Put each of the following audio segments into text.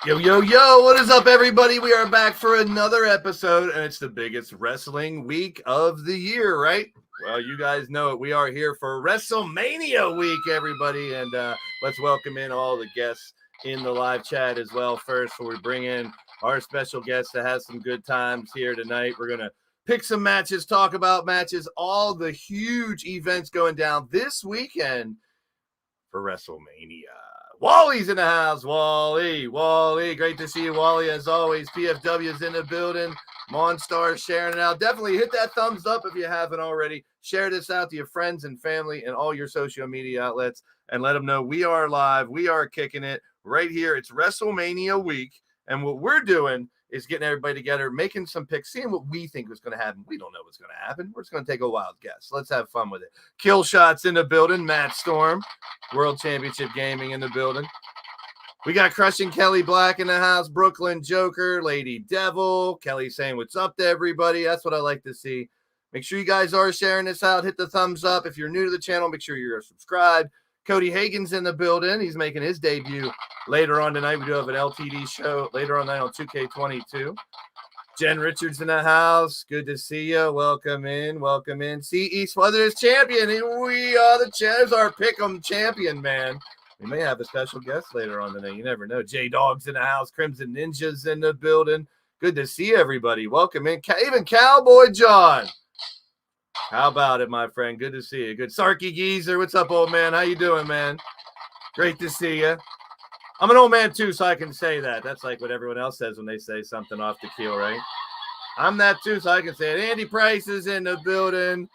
Yo, what is up, everybody? We are back for another episode, and it's the biggest wrestling week of the year, right? Well, you guys know it. We are here for WrestleMania week, everybody, and let's welcome in all the guests in the live chat as well first, before we bring in our special guests to have some good times here tonight. We're going to pick some matches, talk about matches, all the huge events going down this weekend for WrestleMania. Wally's in the house. Wally, great to see you, Wally, as always. PFW is in the building. Monstar sharing it out. Definitely hit that thumbs up if you haven't already. Share this out to your friends and family and all your social media outlets and let them know we are live. We are kicking it right here. It's WrestleMania week, and what we're doing is getting everybody together, making some picks, seeing what we think is going to happen. We don't know what's going to happen. We're just going to take a wild guess. Let's have fun with it. Kill Shots in the building. Matt Storm, World Championship Gaming in the building. We got Crushing Kelly Black in the house. Brooklyn Joker, Lady Devil. Kelly saying what's up to everybody. That's what I like to see. Make sure you guys are sharing this out. Hit the thumbs up. If you're new to the channel, make sure you're subscribed. Cody Hagen's in the building. He's making his debut later on tonight. We do have an LTD show later on tonight on 2K22. Jen Richards in the house. Good to see you. Welcome in. See, East Weather is champion. And we are the champions. Our Pick'em champion, man. We may have a special guest later on tonight. You never know. J-Dog's in the house. Crimson Ninja's in the building. Good to see everybody. Welcome in. Even Cowboy John. How about it, my friend? Good to see you. Good. Sarky Geezer, what's up, old man? How you doing, man? Great to see you. I'm an old man, too, so I can say that. That's like what everyone else says when they say something off the keel, right? I'm that, too, so I can say it. Andy Price is in the building.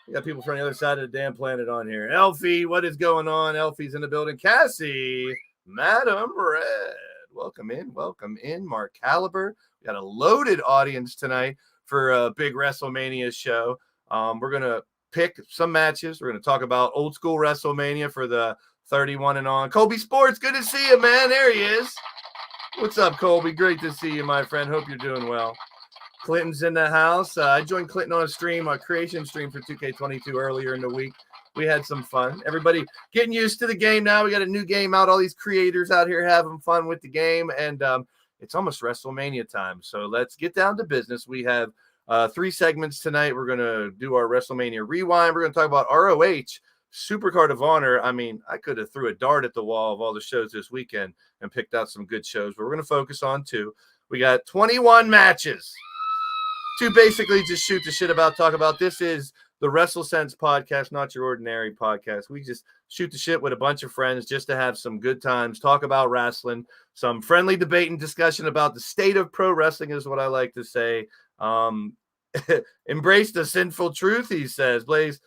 We got people from the other side of the damn planet on here. Elfie, what is going on? Elfie's in the building. Cassie, Madam Red. Welcome in. Mark Caliber. We got a loaded audience tonight for a big WrestleMania show. We're going to pick some matches. We're going to talk about old school WrestleMania for the 31 and on. Colby Sports, good to see you, man. There he is. What's up, Colby? Great to see you, my friend. Hope you're doing well. Clinton's in the house. I joined Clinton on a creation stream for 2K22 earlier in the week. We had some fun. Everybody getting used to the game now. We got a new game out. All these creators out here having fun with the game, and it's almost WrestleMania time. So let's get down to business. We have 3 segments tonight. We're going to do our WrestleMania rewind. We're going to talk about ROH, Supercard of Honor. I mean, I could have threw a dart at the wall of all the shows this weekend and picked out some good shows, but we're going to focus on 2. We got 21 matches to basically just shoot the shit about, talk about. This is the WrestleSense podcast, not your ordinary podcast. We just shoot the shit with a bunch of friends just to have some good times, talk about wrestling, some friendly debate and discussion about the state of pro wrestling is what I like to say. Embrace the sinful truth, he says. Blaze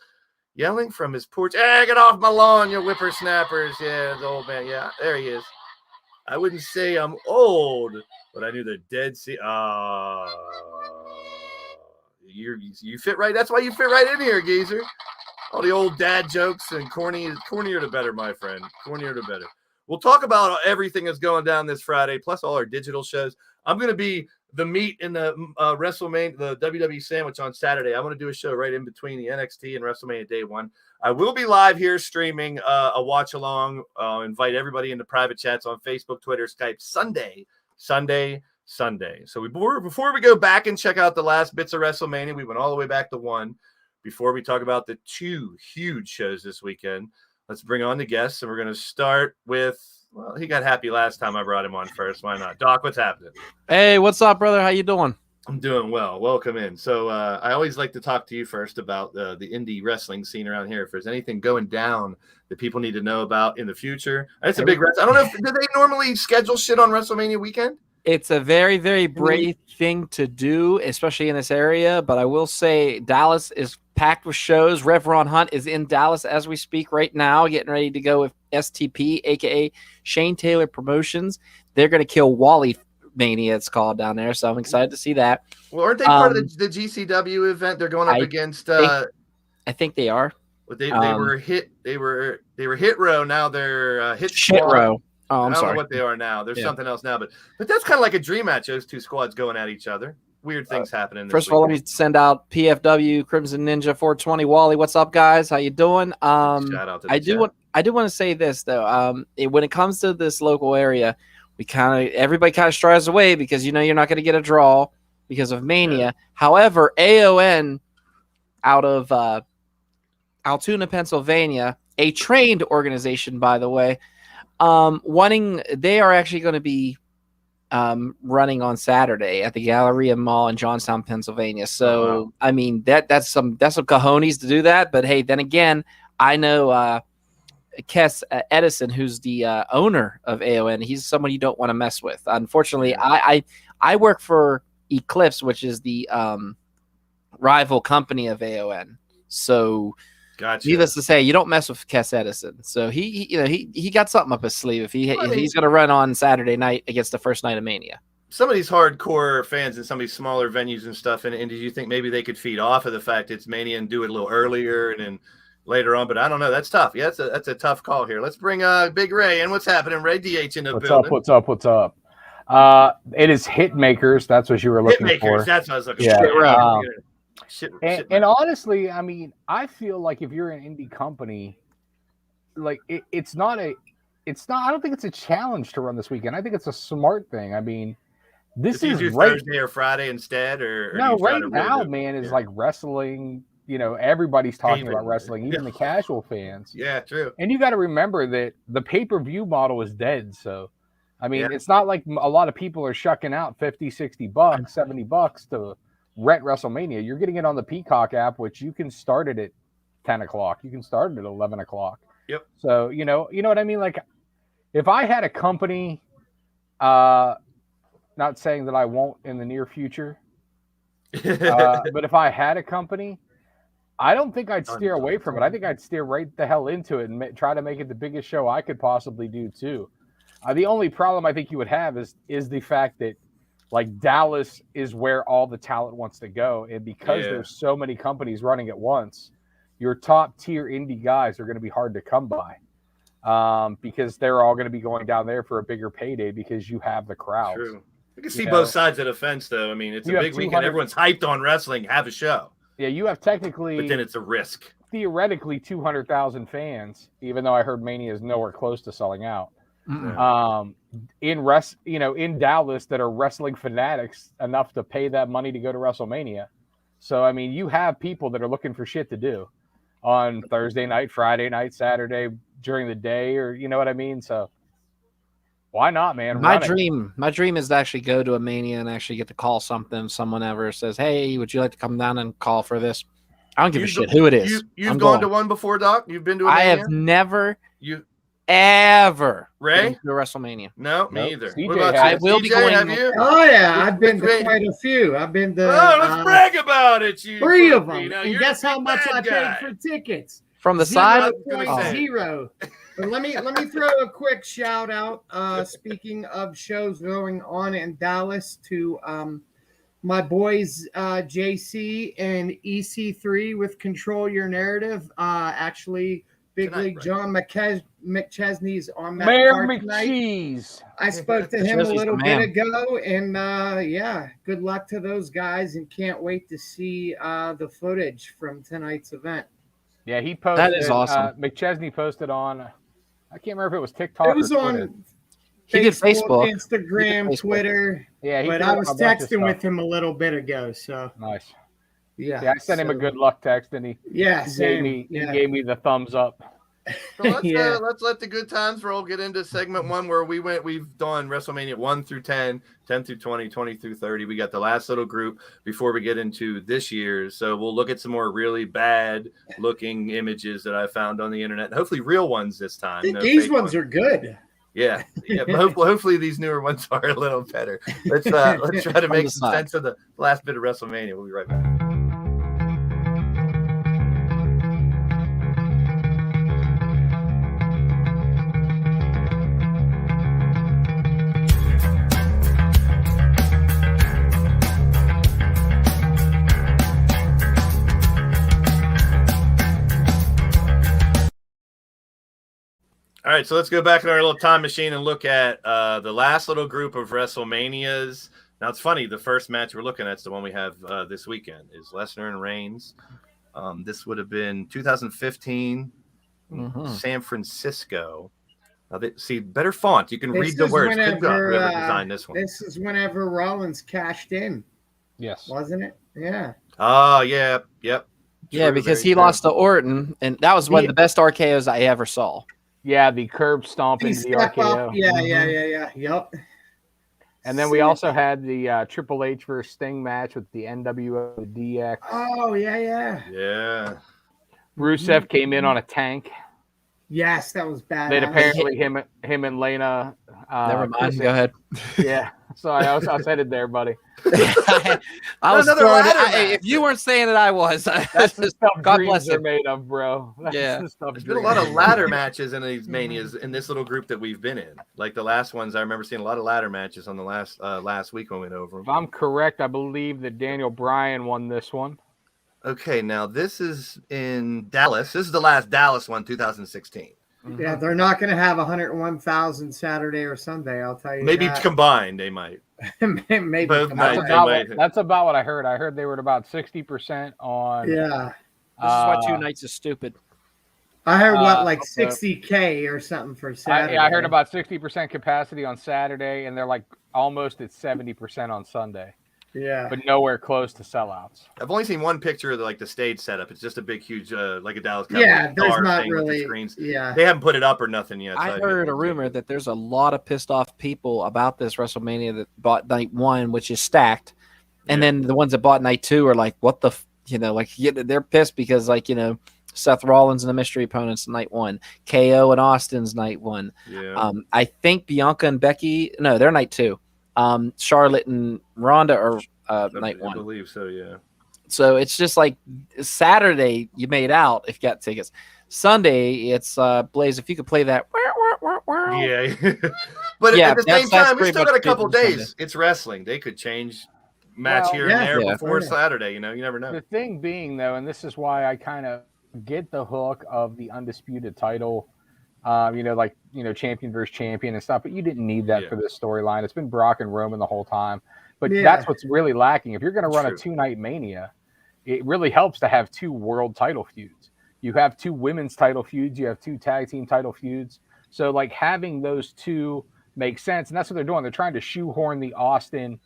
yelling from his porch, "Hey, get off my lawn, you whippersnappers." Yeah, the old man. Yeah, there he is. I wouldn't say I'm old, but I knew the Dead Sea. You fit right. That's why you fit right in here, geezer. All the old dad jokes and cornier the better, my friend. Cornier the better. We'll talk about everything that's going down this Friday, plus all our digital shows. I'm going to be the meat in the WrestleMania, the WWE sandwich on Saturday. I'm going to do a show right in between the NXT and WrestleMania Day 1. I will be live here streaming a watch along. Invite everybody into private chats on Facebook, Twitter, Skype, Sunday. So before we go back and check out the last bits of WrestleMania, we went all the way back to 1. Before we talk about the 2 huge shows this weekend, let's bring on the guests, and we're going to start with, well, he got happy last time I brought him on first. Why not? Doc, what's happening? Hey, what's up, brother? How you doing? I'm doing well. Welcome in. So I always like to talk to you first about the indie wrestling scene around here. If there's anything going down that people need to know about in the future. It's a big – I don't know. Do they normally schedule shit on WrestleMania weekend? It's a very, very brave thing to do, especially in this area. But I will say Dallas is packed with shows. Rev Ron Hunt is in Dallas as we speak right now, getting ready to go with STP, a.k.a. Shane Taylor Promotions. They're going to kill Wally Mania, it's called down there. So I'm excited to see that. Well, aren't they part of the GCW event? They're going up against I think they are. They were Hit Row. Now they're Hit Shit Row. Oh, I'm I don't sorry. know what they are now. There's something else now, but that's kind of like a dream match. Those 2 squads going at each other. Weird things happening. First of all, let me send out PFW Crimson Ninja 420. Wally, what's up, guys? How you doing? Shout out to the I do want to say this though. When it comes to this local area, everybody kind of strives away because you're not going to get a draw because of Mania. Yeah. However, AON out of Altoona, Pennsylvania, a trained organization, by the way, they are actually going to be running on Saturday at the Galleria Mall in Johnstown, Pennsylvania. So, I mean, that's some cojones to do that. But hey, then again, I know Kes Edison, who's the owner of AON. He's someone you don't want to mess with. Unfortunately, yeah. I work for Eclipse, which is the rival company of AON. So, gotcha. Needless to say, you don't mess with Kes Edison. So he got something up his sleeve if he's going to run on Saturday night against the first night of Mania. Some of these hardcore fans in some of these smaller venues and stuff, and do you think maybe they could feed off of the fact it's Mania and do it a little earlier and then later on? But I don't know. That's tough. Yeah, that's a tough call here. Let's bring Big Ray in. What's happening, Ray? DH in the building. What's up? It is Hitmakers. That's what you were looking for. That's what I was looking for. And honestly, I mean, I feel like if you're an indie company, like it's not. I don't think it's a challenge to run this weekend. I think it's a smart thing. I mean, this is Thursday or Friday instead, or no? Right now, man, is like wrestling. Everybody's talking about wrestling, even the casual fans. Yeah, true. And you got to remember that the pay-per-view model is dead. So, I mean, it's not like a lot of people are shucking out $50, $60, $70 to rent WrestleMania. You're getting it on the Peacock app, which you can start it at 10 o'clock. You can start it at 11 o'clock. Yep. So, you know what I mean? Like, if I had a company, not saying that I won't in the near future, but if I had a company, I don't think I'd steer away from it. I think I'd steer right the hell into it and try to make it the biggest show I could possibly do too. The only problem I think you would have is the fact that like Dallas is where all the talent wants to go. And because there's so many companies running at once, your top tier indie guys are going to be hard to come by because they're all going to be going down there for a bigger payday because you have the crowds. True. You can see both sides of the fence though. I mean, it's a big weekend. Everyone's hyped on wrestling. Have a show. Yeah, you have technically, but then it's a risk. Theoretically, 200,000 fans, even though I heard Mania is nowhere close to selling out. In Dallas, that are wrestling fanatics enough to pay that money to go to WrestleMania. So I mean, you have people that are looking for shit to do on Thursday night, Friday night, Saturday during the day, or you know what I mean. So why not, man? My dream is to actually go to a Mania and actually get to call someone ever says, "Hey, would you like to come down and call for this?" I don't give a shit who it is. You've gone to one before, Doc? You've been to a Mania? I have never ever Ray? been to WrestleMania. No, me either. What about I will be going. Have you? Oh yeah, I've been to quite a few. I've been to. Oh, let's brag about it. You 3 of them. And guess how much I paid for tickets? From the side? 0.0. But let me throw a quick shout out. Speaking of shows going on in Dallas, to my boys JC and EC3 with Control Your Narrative. Actually, Big League John McChesney's on that card tonight. I spoke to him a little bit ago, and good luck to those guys, and can't wait to see the footage from tonight's event. Yeah, he posted. That is awesome. McChesney posted on, I can't remember if it was TikTok. It was or on Facebook, Instagram, Twitter. Yeah, but I was texting with him a little bit ago. So nice. Yeah, I sent him a good luck text, and he gave me the thumbs up. So let's let the good times roll. Get into segment 1 where we've done WrestleMania 1 through 10, 10 through 20, 20 through 30. We got the last little group before we get into this year's. So we'll look at some more really bad looking images that I found on the internet. Hopefully real ones this time. I think these ones are good. Yeah. But hopefully these newer ones are a little better. Let's try to make some sense of the last bit of WrestleMania. We'll be right back. All right, so let's go back in our little time machine and look at the last little group of WrestleManias. Now, it's funny. The first match we're looking at is the one we have this weekend is Lesnar and Reigns. This would have been 2015 San Francisco. See, better font. You can read the words. Good job, whoever designed this one. This is whenever Rollins cashed in. Yes. Wasn't it? Yeah. Oh, yeah. Yep. Yeah, True, because very he true. lost to Orton, and that was one of the best RKOs I ever saw. Yeah, the curb stomp into the RKO. Yeah. Yep. And then we also had the Triple H versus Sting match with the NWO, the DX. Oh, yeah. Yeah. Rusev came in on a tank. Yes, that was bad. Then apparently him and Lena. Never mind. Go ahead. Yeah. Sorry, I was headed there, buddy. I was if you weren't saying it, I was. That's the stuff God dreams bless are him. made of, bro. That's the stuff There's been a lot of ladder matches in these manias in this little group that we've been in. Like the last ones, I remember seeing a lot of ladder matches on the last week when we went over If them. I'm correct, I believe that Daniel Bryan won this one. Okay, now this is in Dallas. This is the last Dallas one, 2016. Yeah, they're not going to have 101,000 Saturday or Sunday. I'll tell you. Maybe that. combined, they might. Maybe Both combined. That's about what I heard. I heard they were at about 60% on. Yeah. This is why 2 nights is stupid. I heard like 60K or something for Saturday. I heard about 60% capacity on Saturday, and they're like almost at 70% on Sunday. Yeah. But nowhere close to sellouts. I've only seen one picture of the stage setup. It's just a big, huge, like a Dallas Cowboys there's not thing with the really screens. Yeah. They haven't put it up or nothing yet. I heard a rumor that there's a lot of pissed off people about this WrestleMania that bought night 1, which is stacked, and then the ones that bought night 2 are like, what the, they're pissed because Seth Rollins and the mystery opponents night 1, KO and Austin's night 1. Yeah. I think Bianca and Becky, no, they're night 2. Charlotte and Ronda are night 1. I believe so, yeah. So it's just like Saturday you made out if you got tickets. Sunday it's Blaze. If you could play that, yeah. But at the same time, we still got a couple days. Sunday. It's wrestling. They could change match here and there before Saturday. You never know. The thing being, though, and this is why I kind of get the hook of the undisputed title. Champion versus champion and stuff, but you didn't need that for this storyline. It's been Brock and Roman the whole time, but that's what's really lacking. If you're going to run a 2-night Mania, it really helps to have 2 world title feuds. You have 2 women's title feuds. You have 2 tag team title feuds. So having those 2 makes sense, and that's what they're doing. They're trying to shoehorn the Austin,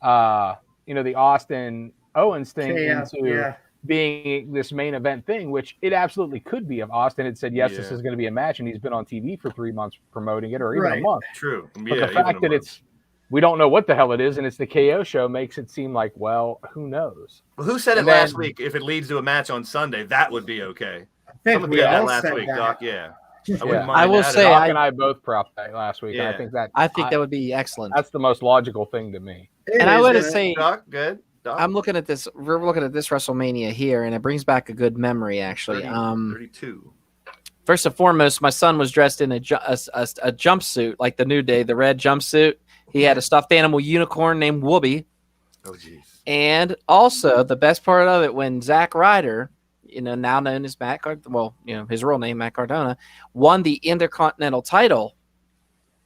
the Austin Owens thing into being this main event thing, which it absolutely could be if Austin had said, yes, this is going to be a match, and he's been on TV for 3 months promoting it, or even a month. True. But the fact that we don't know what the hell it is, and it's the KO show makes it seem like, well, who knows? Well, who said it last week? If it leads to a match on Sunday, that would be okay. I think we all said week, that. Doc. Yeah. I will say, Doc and I both propped that last week. Yeah. And I think that would be excellent. That's the most logical thing to me. And I would say, Doc, good. Doc. I'm looking at this. We're looking at this WrestleMania here, and it brings back a good memory, actually. 32. First and foremost, my son was dressed in a jumpsuit, like the New Day, the red jumpsuit. He had a stuffed animal unicorn named Whoopi. Oh, jeez. And also, the best part of it, when Zack Ryder, now known as Matt his real name, Matt Cardona, won the Intercontinental title,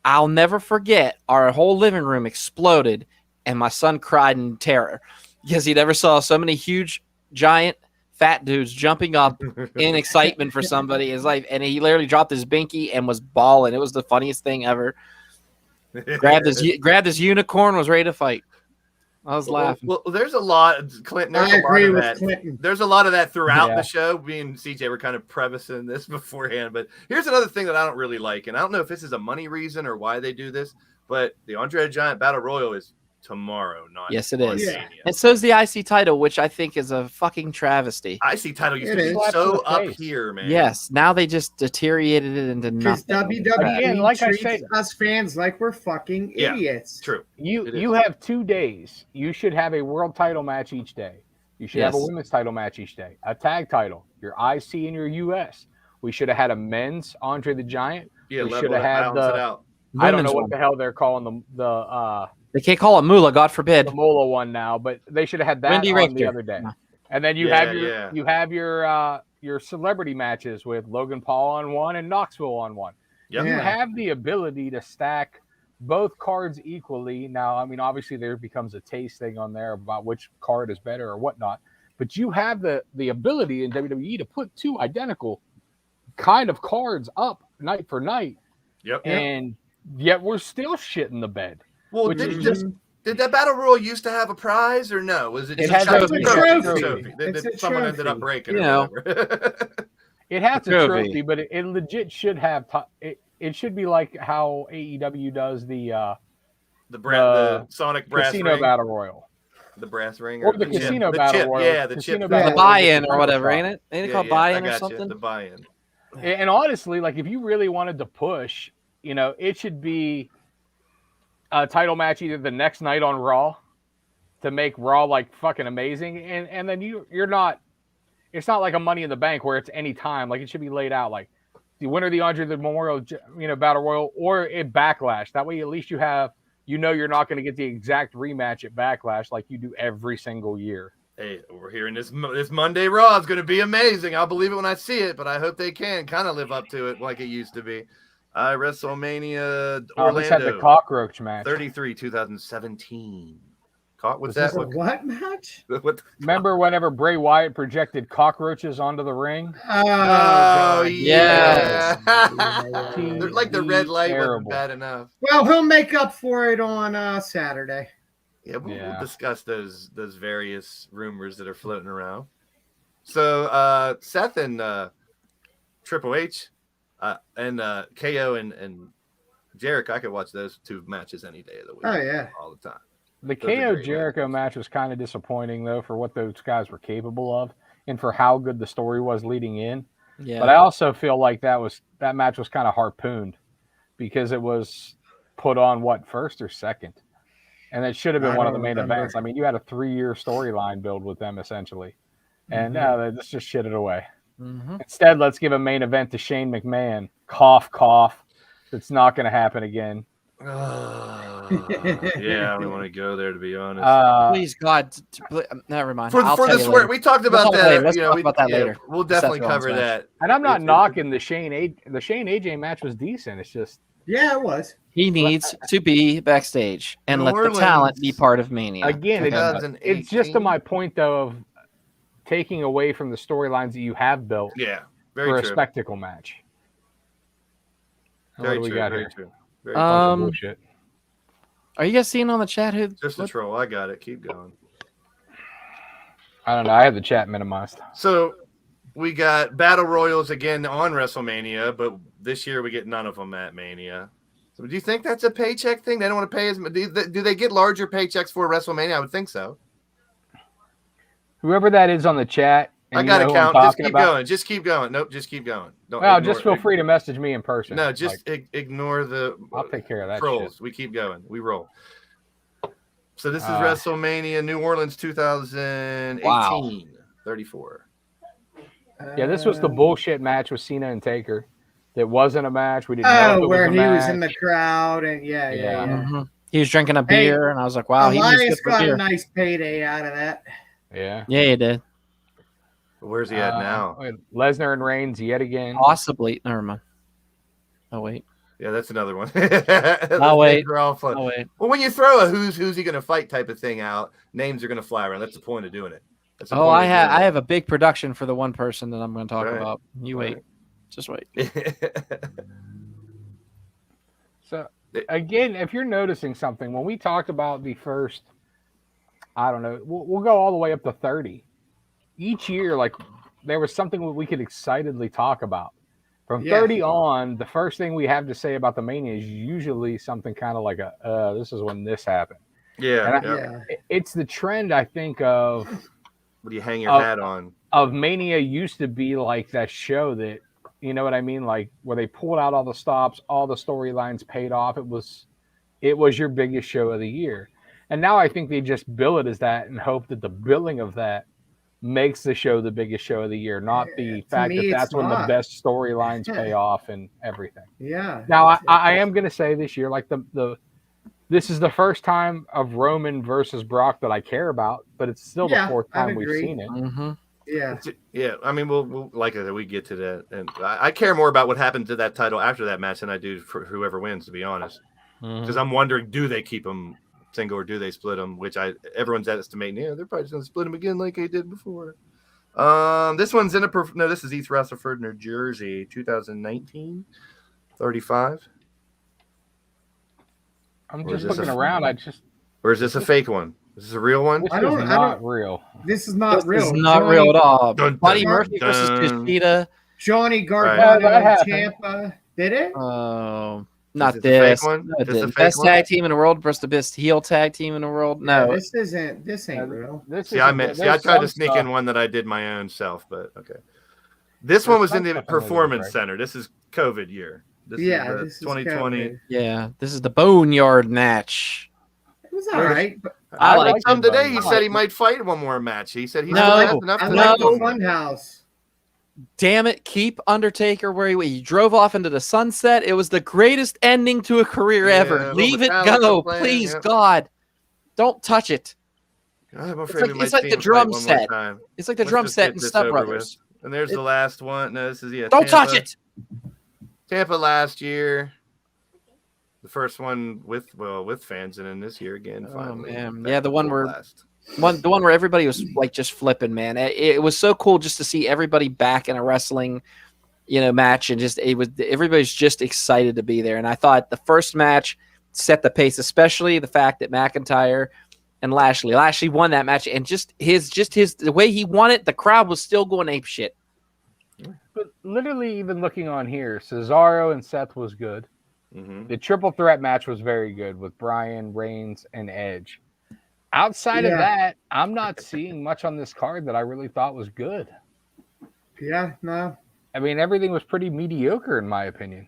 I'll never forget, our whole living room exploded, and my son cried in terror because he never saw so many huge, giant, fat dudes jumping up in excitement for somebody in his life. And he literally dropped his binky and was bawling. It was the funniest thing ever. Grabbed his unicorn, was ready to fight. I was laughing. Well, there's a lot, Clinton. I agree with Clinton. There's a lot of that throughout the show. Me and CJ were kind of prefacing this beforehand, but here's another thing that I don't really like, and I don't know if this is a money reason or why they do this, but the Andre the Giant Battle Royal is tomorrow, not yes, it is. Mania. And so is the IC title, which I think is a fucking travesty. IC title used to be so up here, man. Yes, now they just deteriorated it into nothing. WWE treats us fans like we're fucking idiots. True. You have 2 days. You should have a world title match each day. You should have a women's title match each day. A tag title, your IC and your US. We should have had a men's Andre the Giant. Yeah, we should have had the. I don't know what the hell they're calling the they can't call it Moolah, God forbid. The Moolah one now, but they should have had that on the other day. And then you have your celebrity matches with Logan Paul on one and Knoxville on one. Yep. You have the ability to stack both cards equally. Now, I mean, obviously there becomes a taste thing on there about which card is better or whatnot, but you have the ability in WWE to put 2 identical kind of cards up night for night. Yep. And yet we're still shitting the bed. Well, which is just did that battle royal used to have a prize or no? Was it It just has a a trophy? trophy. That someone ended up breaking You or know. whatever. it has a Trophy. trophy, but it legit should have it should be like how AEW does the Sonic brass casino ring. battle royal. The brass ring Or the casino chip. battle chip. royal. Yeah, the Casino chip. battle The royal buy-in with or the whatever, title ain't shot. it? Ain't it called buy-in or something? The buy-in. And honestly, like if you really wanted to push, it should be a title match either the next night on Raw to make Raw like fucking amazing, and then you're not. It's not like a Money in the Bank where it's any time. Like it should be laid out like the winner of the Andre the Memorial, Battle Royal or a Backlash. That way, at least you have. You're not going to get the exact rematch at Backlash like you do every single year. Hey, we're hearing this Monday Raw is going to be amazing. I'll believe it when I see it, but I hope they can kind of live up to it like it used to be. WrestleMania Orlando. This had the cockroach match. 33, 2017. What's Was that? this What match? What? Remember whenever Bray Wyatt projected cockroaches onto the ring? Oh, yes. They're like the red light wasn't Terrible. bad enough. Well, he'll make up for it on Saturday. Yeah, we'll discuss those various rumors that are floating around. So Seth and Triple H and KO and Jericho, I could watch those two matches any day of the week. Oh, yeah. All the time. The Those are KO great Jericho match was kind of disappointing, though, for what those guys were capable of and for how good the story was leading in. Yeah. But I also feel like that match was kind of harpooned because it was put on, first or second? And it should have been one of the main events. I mean, you had a 3-year storyline build with them, essentially. And they just shit it away. Mm-hmm. Instead, let's give a main event to Shane McMahon. Cough, cough. It's not going to happen again. Yeah, I don't want to go there, to be honest. Please, God, never mind. For the swear, we talked about that. Let's talk about that later. We'll definitely cover that. And I'm not knocking the Shane AJ match was decent. It's just it was. He needs to be backstage and New let Orleans. the talent be part of Mania. Again, it's just to my point though of taking away from the storylines that you have built. Yeah, for a spectacle match. Very what do we true. got Very here? true. Very bullshit. Are you guys seeing on the chat who? Just a troll. I got it. Keep going. I don't know. I have the chat minimized. So we got battle royals again on WrestleMania, but this year we get none of them at Mania. So do you think that's a paycheck thing? They don't want to pay as much. Do they get larger paychecks for WrestleMania? I would think so. Whoever that is on the chat. I got to count. Just keep going. Just keep going. Nope. Just keep going. Just feel free to message me in person. No, just ignore the. I'll take care of that. Trolls. Shit. We keep going. We roll. So this is WrestleMania New Orleans 2018. Wow. 34. Yeah, this was the bullshit match with Cena and Taker. That wasn't a match. We didn't know if it where was a he match. was in the crowd and yeah. Mm-hmm. He was drinking a beer, and I was like, "Wow, Elias got a nice payday out of that." Yeah, he did. Where's he at now? Lesnar and Reigns yet again. Possibly. Never mind. Oh wait. Yeah, that's another one. Oh wait. All fun. Oh wait. Well, when you throw a who's he going to fight type of thing out, names are going to fly around. That's the point of doing it. I have a big production for the one person that I'm going to talk about. You wait. Just wait. So again, if you're noticing something, when we talked about the first, I don't know, we'll go all the way up to 30. Each year, like there was something we could excitedly talk about. From 30 on, the first thing we have to say about the Mania is usually something kind of like this is when this happened. Yeah. It's the trend, I think, of what do you hang your hat on? Of Mania used to be like that show that, you know what I mean? Like where they pulled out all the stops, all the storylines paid off. It was your biggest show of the year. And now I think they just bill it as that and hope that the billing of that makes the show the biggest show of the year, not the fact that that's when the best storylines pay off and everything. Yeah. Now I am going to say this year, like this is the first time of Roman versus Brock that I care about, but it's still the fourth time we've seen it. Mm-hmm. Yeah. I mean, we'll like I said, we get to that, and I care more about what happened to that title after that match than I do for whoever wins, to be honest. Because I'm wondering, do they keep them single or do they split them? Which everyone's estimating, they're probably just going to split them again like they did before. This one's this is East Rutherford, New Jersey, 2019, 35. I'm Or is just this looking a- around. Or is this a fake one? Is this a real one? This I is don't- not real. This is not This real. is not real at all. Dun, Buddy dun, Murphy versus dun. Kushida. Johnny Yeah, Gargano, that happened. Ciampa. Did it? Not this a fake this. one? No, it This a didn't. fake Best one? tag team in the world versus the best heel tag team in the world. Yeah, No, this ain't real. This See, I isn't- I there's tried to some sneak stuff. in one that I did my own self, but okay. This There's one was in some the stuff in there that was Performance right. Center. This is COVID year. This Yeah, is this is 2020. COVID. yeah, this is the Boneyard match. It was all right. But I like him it, today. He though. said he might fight one more match. He said he's No, still has enough I to like fight the one more. Funhouse. Damn it, keep Undertaker where he drove off into the sunset. It was the greatest ending to a career Yeah, ever. little Leave it Metallica go, playing, please, yep. God. Don't touch it. I'm It's afraid like- we might it's like see the him fight drum one more set. time. It's like the Let's drum just set get in this Step over Brothers. with. And there's It- the last one. No, this is Don't touch Tampa. it. Tampa last year. The first one with fans, and then this year again. Oh, Finally, man. back Yeah, the to one full where- blast. The one where everybody was like just flipping, man. It was so cool just to see everybody back in a wrestling, match, and everybody's just excited to be there. And I thought the first match set the pace, especially the fact that McIntyre and Lashley won that match, and the way he won it, the crowd was still going ape shit. But literally, even looking on here, Cesaro and Seth was good. Mhm. The triple threat match was very good with Bryan, Reigns, and Edge. Outside of Yeah. that, I'm not seeing much on this card that I really thought was good. Yeah, no. I mean, everything was pretty mediocre in my opinion.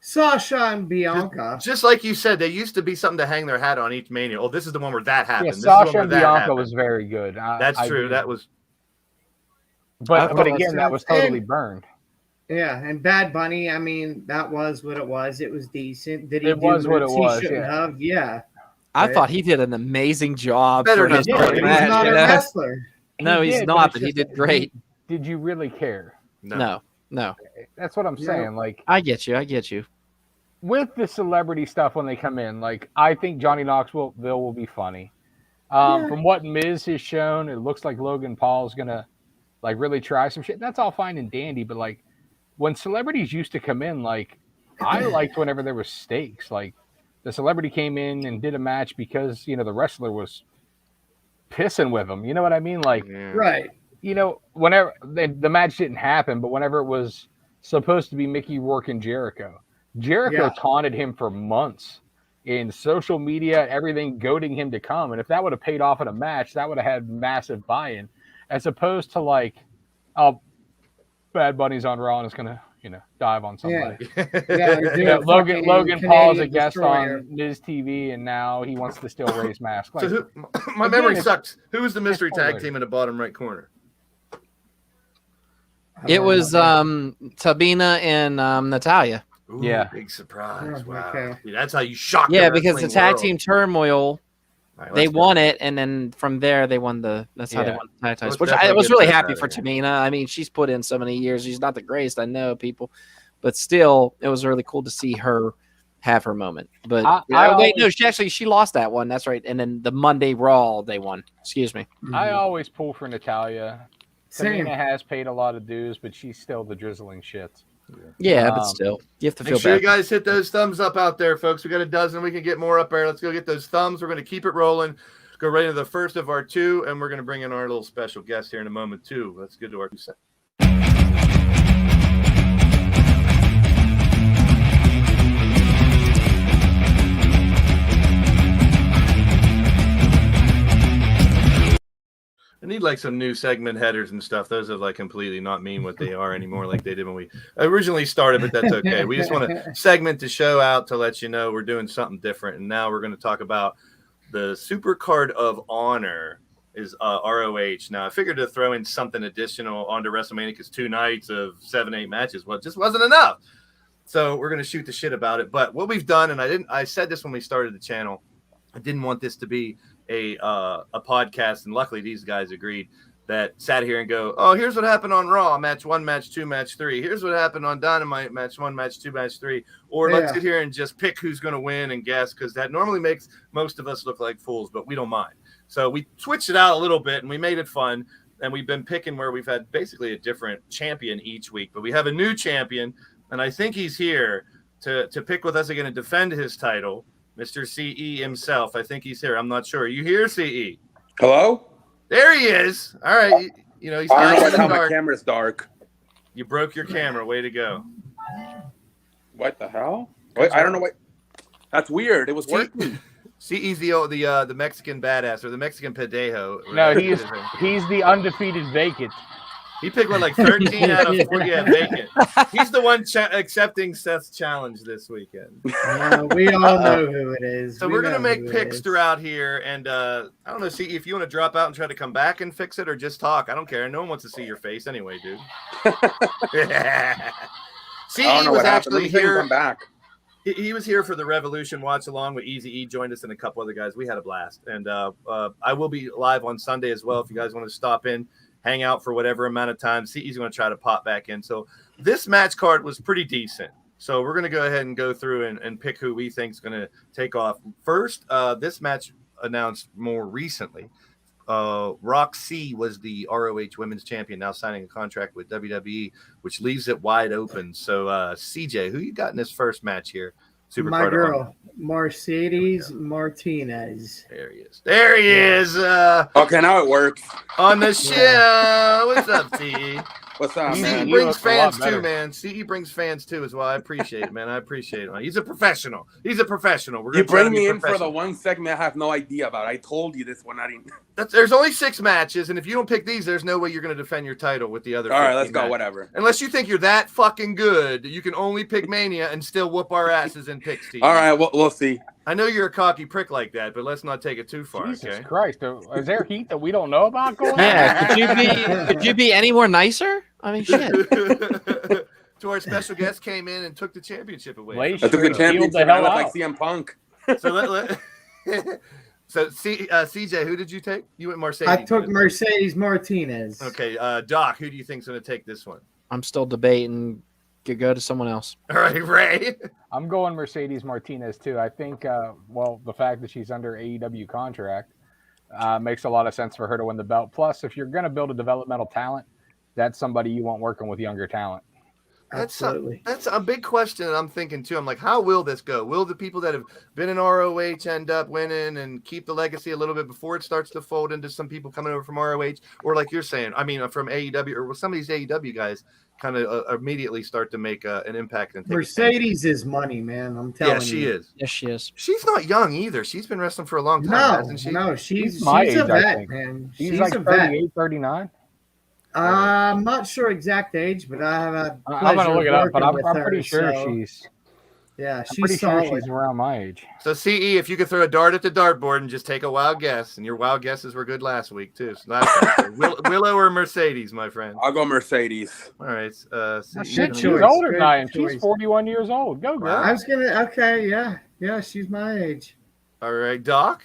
Sasha and Bianca. Just like you said, there used to be something to hang their hat on each Mania. Oh, this is the one where that happened. Yeah, This is the one Sasha where and that Bianca happened. was very good. That's I true. agree. That was But thought again, that was totally burned. Yeah, and Bad Bunny, I mean, that was what it was. It was decent. Did he It do was what moves it was, he shouldn't yeah. have? Yeah. I Right. thought he did an amazing job Better for than his he first did. He's match. not a wrestler. No, He he's did, not, it's but he just did great. Did you really care? No. That's what I'm Yeah. saying. Like, I get you. with the celebrity stuff when they come in, like, I think Johnny Knoxville will be funny. From what Miz has shown, it looks like Logan Paul is gonna like really try some shit. That's all fine and dandy, but like when celebrities used to come in, like I liked whenever there was stakes. Like the celebrity came in and did a match because the wrestler was pissing with them. You know what I mean? Like yeah. Right. whenever the match didn't happen, but whenever it was supposed to be Mickey Rourke and Jericho Yeah. taunted him for months in social media, everything, goading him to come. And if that would have paid off in a match, that would have had massive buy-in, as opposed to like, oh, Bad Bunny's on Raw and is gonna, dive on somebody. Yeah, Logan Paul's a guest on Miz TV, and now he wants to still raise masks. Like, So my again, memory it's- sucks. Who was the mystery tag forward. team in the bottom right corner? It was Tabina and Natalia. Ooh, Yeah. big surprise! Oh, Wow, okay. Dude, that's how you shock. Yeah, the because the wrestling tag world. team turmoil, All right, they let's go. won it, and then from there they won that's how they Yeah. won the tag titles. Let's Which I definitely was get really that happy out for of here. Tamina. I mean, she's put in so many years. She's not the greatest, I know, people, but still, it was really cool to see her have her moment. But she lost that one. That's right. And then the Monday Raw they won. Excuse me. I always pull for Natalia. Same. Tamina has paid a lot of dues, but she's still the drizzling shit. Yeah, but still, you have to feel Make sure you bad. guys hit those thumbs up out there, folks. We got a dozen. We can get more up there. Let's go get those thumbs. We're going to keep it rolling. Go right into the first of our two, and we're going to bring in our little special guest here in a moment, too. Let's get to our 2 seconds. I need like some new segment headers and stuff. Those are like completely not mean what they are anymore, like they did when we originally started, but that's okay. We just want to segment the show out to let you know we're doing something different. And now we're going to talk about the Supercard of Honor is ROH. Now, I figured to throw in something additional onto WrestleMania because 2 nights of 7-8 matches, well, it just wasn't enough. So we're going to shoot the shit about it. But what we've done, and I said this when we started the channel, I didn't want this to be a podcast, and luckily these guys agreed, that sat here and go, oh, here's what happened on Raw, match 1, match 2, match 3. Here's what happened on Dynamite, match 1, match 2, match 3. Or let's sit here and just pick who's going to win and guess, because that normally makes most of us look like fools, but we don't mind. So we switched it out a little bit, and we made it fun, and we've been picking where we've had basically a different champion each week, but we have a new champion, and I think he's here to pick with us again and defend his title. Mr. CE himself. I think he's here. I'm not sure. Are you here, CE? Hello? There he is. All right. You know, he's I don't hiding know in the how my dark. camera's dark. You broke your camera. Way to go. What the hell? Wait, I don't know what. That's weird. It was working. CE's the Mexican badass or the Mexican pedejo. No, he's the undefeated vacant. He picked like 13 out of 40. Yeah, vacant. He's the one accepting Seth's challenge this weekend. We all know who it is. So we're gonna make picks throughout here, and I don't know, CE, if you want to drop out and try to come back and fix it, or just talk. I don't care. No one wants to see your face anyway, dude. CE was actually here. Come back. He was here for the Revolution watch along with Easy E. Joined us and a couple other guys. We had a blast, and I will be live on Sunday as well. If you guys want to stop in, hang out for whatever amount of time. CE's going to try to pop back in. So this match card was pretty decent. So we're going to go ahead and go through and pick who we think is going to take off first. This match announced more recently. Roxy was the ROH Women's Champion, now signing a contract with WWE, which leaves it wide open. So, CJ, who you got in this first match here? My girl, Mercedes Martinez. There he is. There he is. Okay, now it works. On the show. What's up, CE? What's up, CE man? brings fans too, man. CE brings fans too as well. I appreciate it, man. I appreciate it, man. He's a professional. He's a professional. You bring me in for the one segment I have no idea about. I told you this one. I didn't. There's only 6 matches, and if you don't pick these, there's no way you're going to defend your title with the other. All right, let's go. matches. Whatever. Unless you think you're that fucking good, you can only pick Mania and still whoop our asses in picks. All right, we'll see. I know you're a cocky prick like that, but let's not take it too far. Jesus okay? Christ, is there heat that we don't know about going on? Yeah, could you be any more nicer? I mean, shit. To our special guest came in and took the championship away. I took the championship. I look like CM Punk. So CJ, who did you take? You went Mercedes. I took Mercedes Martinez. Okay, Doc, who do you think's going to take this one? I'm still debating. Could go to someone else. All right, Ray. I'm going Mercedes Martinez too. I think, the fact that she's under AEW contract makes a lot of sense for her to win the belt. Plus, if you're going to build a developmental talent, that's somebody you want working with younger talent. Absolutely. That's a big question that I'm thinking too. I'm like, how will this go? Will the people that have been in ROH end up winning and keep the legacy a little bit before it starts to fold into some people coming over from ROH? Or like you're saying, I mean, from AEW, or will some of these AEW guys kind of immediately start to make an impact? And Mercedes is money, man. I'm telling you. Yeah, she is. Yes, she is. She's not young either. She's been wrestling for a long time, hasn't she? No, she's my age, a vet, I think. man. She's like a vet. 38, 39. I'm not sure exact age, but I have a I'm going to look it up, but I'm working with pretty her, sure so, she's yeah, I'm she's pretty sure solid. she's around my age. So CE, if you could throw a dart at the dartboard and just take a wild guess, and your wild guesses were good last week too. So Willow or Mercedes, my friend. I'll go Mercedes. All right. Shit, CE, she's choice. older than Good I am. choice. She's 41 years old. Go, girl. I was yeah, she's my age. all right, Doc,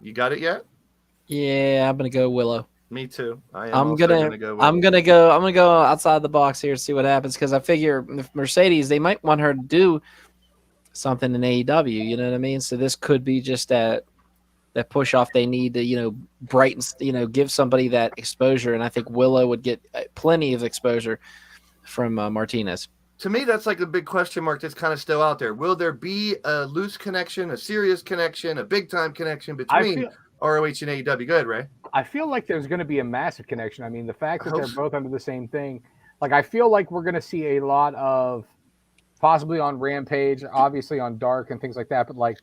you got it yet? Yeah, I'm gonna go Willow. Me too. I'm gonna go outside the box here and see what happens, because I figure if Mercedes, they might want her to do something in AEW. You know what I mean? So this could be just that push off they need to brighten, give somebody that exposure. And I think Willow would get plenty of exposure from Martinez. To me, that's like the big question mark that's kind of still out there. Will there be a loose connection, a serious connection, a big time connection between ROH and AEW? Go ahead, Ray. I feel like there's going to be a massive connection. I mean, the fact that they're both under the same thing, like I feel like we're going to see a lot of, possibly on Rampage, obviously on Dark and things like that, but like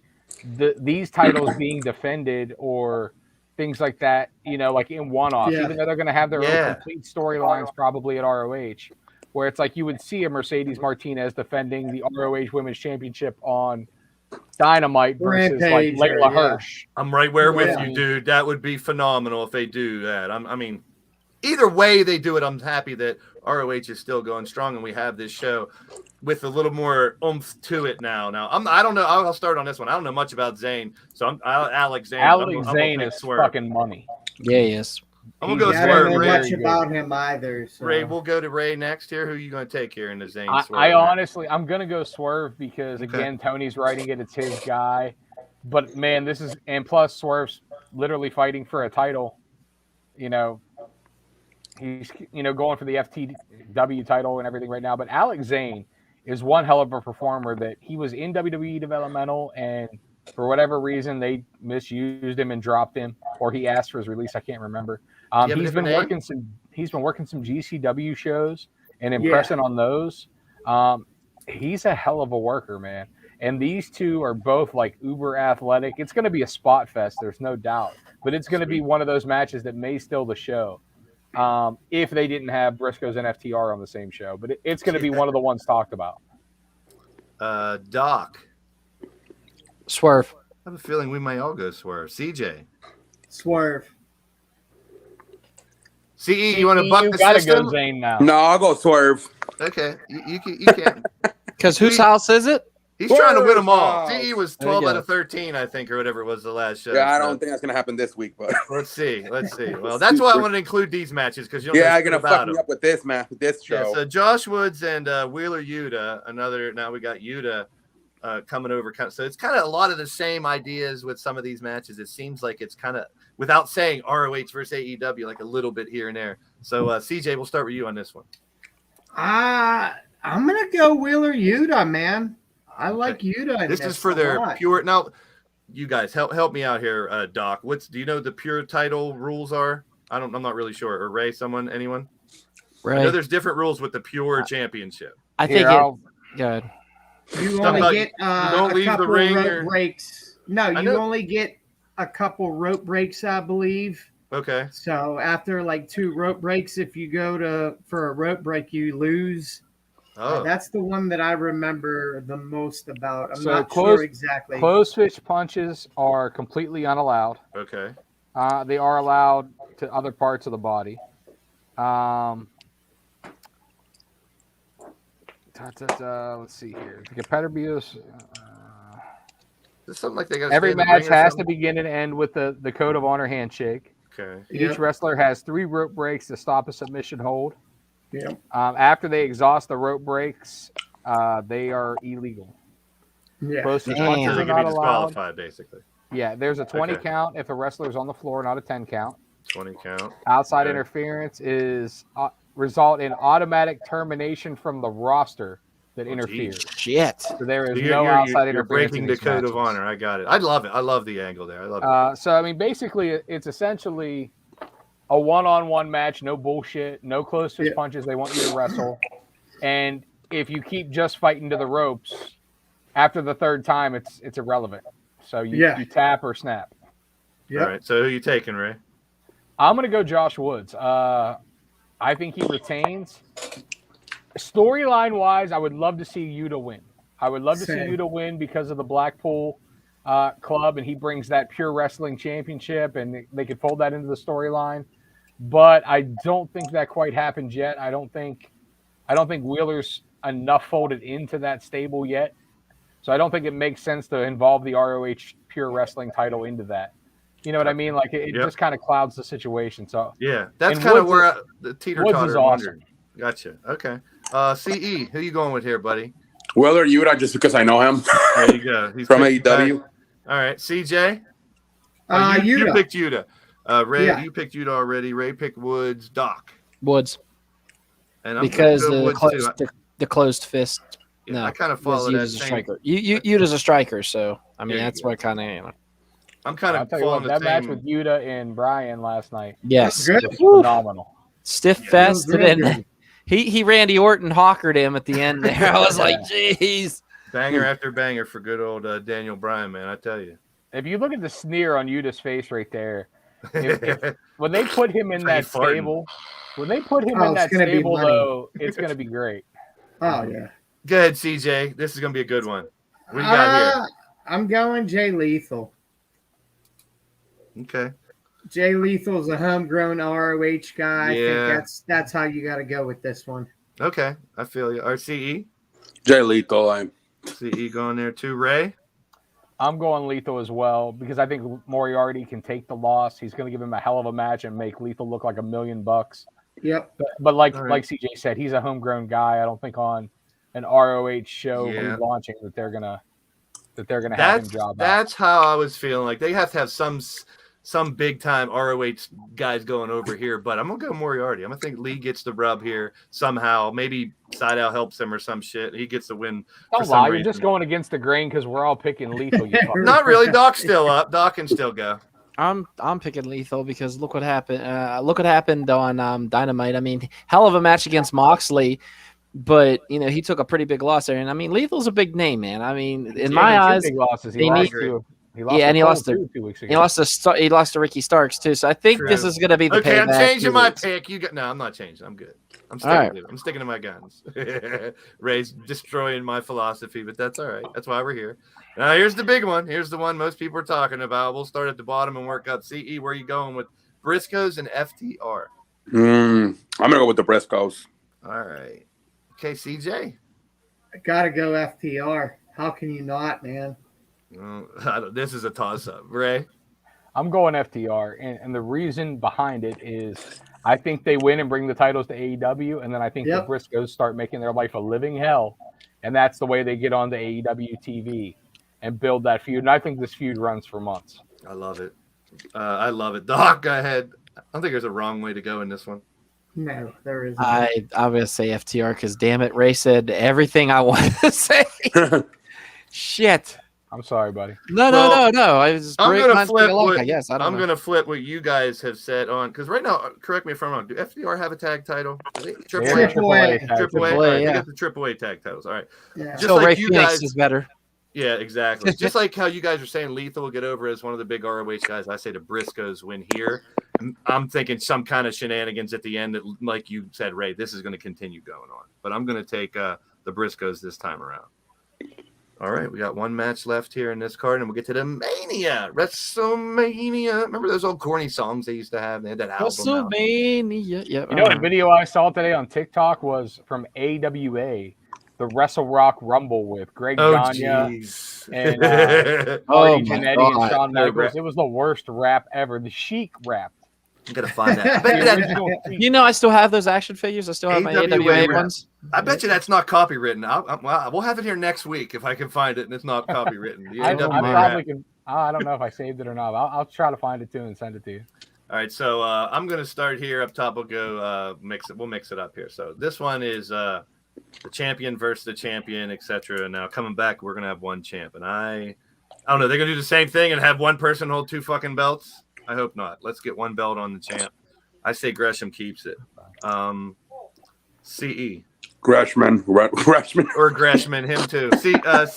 these titles being defended or things like that, like in one-offs, even though they're going to have their own complete storylines probably at ROH, where it's like you would see a Mercedes Martinez defending the ROH Women's Championship on Dynamite versus Rampage, like Layla Hirsch. I'm right where with you, dude. That would be phenomenal if they do that. I mean, either way they do it, I'm happy that ROH is still going strong and we have this show with a little more oomph to it now. I don't know. I'll start on this one. I don't know much about Zane, so Alex Zane. Alex Zane is fucking money. Yeah, he is. I'm gonna go I don't know Swerve. much about him either. So. Ray, we'll go to Ray next here. Who are you going to take here in the Zane Swerve? I'm going to go Swerve because, again, Tony's writing it. It's his guy. But, man, and plus Swerve's literally fighting for a title. He's, going for the FTW title and everything right now. But Alex Zane is one hell of a performer that he was in WWE developmental and For whatever reason, they misused him and dropped him, or he asked for his release. I can't remember. He's been working some GCW shows and impressing on those. He's a hell of a worker, man. And these two are both like uber athletic. It's going to be a spot fest, there's no doubt. But it's going to be one of those matches that may steal the show if they didn't have Briscoes and FTR on the same show. But it's going to be one of the ones talked about. Doc. Swerve. I have a feeling we might all go Swerve. CJ. Swerve. CE, you want to buck the gotta system? go Zane now. No, I'll go Swerve. Okay, you can't. Because whose house is it? He's trying to win them all. Swerve. CE was There you 12 out go. of 13, I think, or whatever it was the last show. Yeah, I so don't think that's gonna happen this week, but let's see. Well, that's why I wanted to include these matches because you don't know I'm shit gonna about fuck them. me up with this match, with this Yeah, show. so Josh Woods and Wheeler Yuta, another. Now we got Yuta coming over. So it's kind of a lot of the same ideas with some of these matches. It seems like it's kind of, without saying ROH versus AEW, like a little bit here and there. So CJ, we'll start with you on this one. I'm gonna go Wheeler Yuta, man. I like Yuta. This is for their pure. Now, you guys help me out here, Doc. Do you know the pure title rules are? I'm not really sure. Or Ray, anyone? Right. I know there's different rules with the pure championship. I think good. You Stuff only about- get you don't a leave the couple ring rope or- breaks. No, I you know- only get a couple rope breaks, I believe. Okay. So after like 2 rope breaks, if you go for a rope break, you lose. Oh, That's the one that I remember the most about. I'm So not sure exactly. Closed fist punches are completely unallowed. okay. They are allowed to other parts of the body. Let's see here. The competitor abuse. Is this something like they got Every match has to begin and end with the Code of Honor handshake. Okay. Each wrestler has 3 rope breaks to stop a submission hold. Yep. After they exhaust the rope breaks, they are illegal. Yeah. Close fist Damn. punches So are they can not be allowed. disqualified, basically. Yeah, there's a 20 Okay. count if a wrestler's on the floor, not a 10 count. 20 count. Outside Okay. interference is result in automatic termination from the roster that interferes. Shit. So there is So no outside you're interference. breaking in the these code of matches. honor. I got it. I love it. I love the angle there. I love it. So I mean, basically, it's essentially a one-on-one match. No bullshit. No close fist punches. They want you to wrestle. And if you keep just fighting to the ropes, after the 3rd time, it's irrelevant. So you tap or snap. Yep. All right. So who you taking, Ray? I'm going to go Josh Woods. I think he retains. Storyline wise, I would love to see Yuta win. I would love to see Yuta win because of the Blackpool club, and he brings that pure wrestling championship, and they could fold that into the storyline. But I don't think that quite happened yet. I don't think Wheeler's enough folded into that stable yet. So I don't think it makes sense to involve the ROH pure wrestling title into that. You know what I mean? Like it just kind of clouds the situation. So Yeah, that's And kind of Woods where is- the teeter Woods is totter awesome. wondered. Gotcha. Okay. CE, who you going with here, buddy? Wheeler Yuta, just because I know him There you go. He's from picked AEW. back. All right, CJ. You Yuta. picked Yuta. Ray, Yeah. you picked Yuta already. Ray picked Woods. Doc. Woods. And I'm Because gonna go Woods too. the closed fist. Yeah, No, I kind of follow that Yuta's a same. striker. Yuta's a striker, so I mean There you that's go. what kind of I'm kind I'll of tell you what, following the that match same. with Yuta and Brian last night yes. Good. was phenomenal. Stiff it fest, was and real then he Randy Orton hawkered him at the end there. I was like, jeez. Banger after banger for good old Daniel Bryan, man. I tell you. If you look at the sneer on Yuta's face right there, when they put him in It's like that he's farting. stable, when they put him Oh, in it's that gonna be stable, money. though, it's going to be great. Oh yeah. Go ahead, CJ. This is gonna be a good one. What do you got here? I'm going Jay Lethal. Okay. Jay Lethal's a homegrown ROH guy. Yeah. I think that's how you got to go with this one. Okay. I feel you. RCE. Jay Lethal. CE going there too. Ray. I'm going Lethal as well because I think Moriarty can take the loss. He's going to give him a hell of a match and make Lethal look like $1 million. Yep. But like All right. like CJ said, he's a homegrown guy. I don't think on an ROH show Yeah. launching that they're gonna have him job out. That's how I was feeling. Like they have to have some some big time ROH guys going over here, but I'm gonna go Moriarty. I'm gonna think Lee gets the rub here somehow. Maybe Sydal helps him or some shit. He gets the win. Don't lie, you're just going against the grain because we're all picking Lethal. You fucker. Not really. Doc's still up. Doc can still go. I'm picking Lethal because look what happened. Look what happened on Dynamite. I mean, hell of a match against Moxley, but he took a pretty big loss there. And I mean, Lethal's a big name, man. I mean, in my eyes, big losses. He lost to 2 weeks ago. He lost to Ricky Starks too. So I think this is going to be the okay. I'm payback. changing my pick. No, I'm not changing. I'm good. I'm sticking to my guns. Ray's destroying my philosophy, but that's all right. That's why we're here. Now here's the big one. Here's the one most people are talking about. We'll start at the bottom and work up. CE, where are you going with Briscoes and FTR? I'm gonna go with the Briscoes. All right. Okay, CJ. I gotta go FTR. How can you not, man? This is a toss-up. Ray? I'm going FTR, and the reason behind it is I think they win and bring the titles to AEW, and then I think the Briscoes start making their life a living hell, and that's the way they get on the AEW TV and build that feud. And I think this feud runs for months. I love it. I love it. Doc, go ahead. I don't think there's a wrong way to go in this one. No, there isn't. I'm going to say FTR because, damn it, Ray said everything I wanted to say. Shit. I'm sorry, buddy. No. I'm going to flip. I'm going to flip what you guys have said on because right now, correct me if I'm wrong. Do FDR have a tag title? Triple A. Triple A. Yeah. They get the Triple A tag titles. All right. Yeah. Just like Ray Phoenix is better. Yeah, exactly. Just like how you guys are saying Lethal will get over as one of the big ROH guys. I say the Briscoes win here. I'm thinking some kind of shenanigans at the end that, like you said, Ray, this is going to continue going on. But I'm going to take the Briscoes this time around. All right, we got one match left here in this card, and we'll get to the Mania, WrestleMania. Remember those old corny songs they used to have? They had that album. WrestleMania, yeah. You know what video I saw today on TikTok was from AWA, the Wrestle Rock Rumble with Greg Gagne and Marty Jannetty and Shawn Michaels. It was the worst rap ever. The Sheik rap. I'm gonna find that. I still have those action figures. I still have my AWA ones. I bet you that's not copywritten. We'll have it here next week if I can find it and it's not copywritten. I probably can. I don't know if I saved it or not. I'll try to find it too and send it to you. All right, so I'm gonna start here up top. We'll go mix it. We'll mix it up here. So this one is the champion versus the champion, etc. Now coming back, we're gonna have one champ, and I don't know. They're gonna do the same thing and have one person hold two fucking belts. I hope not. Let's get one belt on the champ. I say Gresham keeps it. CE. Gresham. Or Gresham, him too. I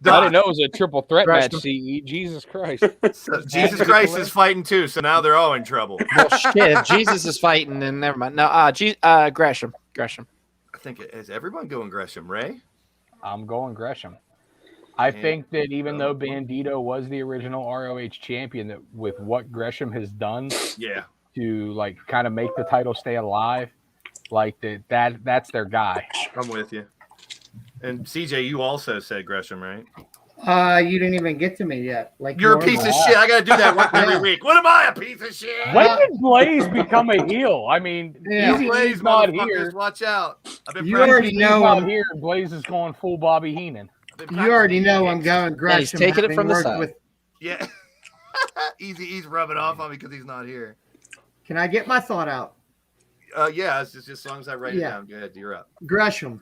didn't know it was a triple threat match, CE. Jesus Christ. Jesus Christ is fighting too, so now they're all in trouble. Well, shit. If Jesus is fighting, then never mind. No, Gresham. I think is everyone going Gresham, Ray? I'm going Gresham. I think that even though Bandito was the original ROH champion, that with what Gresham has done to like kind of make the title stay alive, like that's their guy. I'm with you. And CJ, you also said Gresham, right? You didn't even get to me yet. Like you're a piece of shit. I gotta do that every week. What am I, a piece of shit? When did Blaze become a heel? I mean, Blaze not here. Watch out. You already know I'm here. Blaze is going full Bobby Heenan. You already know I'm going Gresham. He's taking it from the side. Yeah. He's rubbing off on me because he's not here. Can I get my thought out? Yeah, it's just as long as I write it down. Go ahead, you're up. Gresham.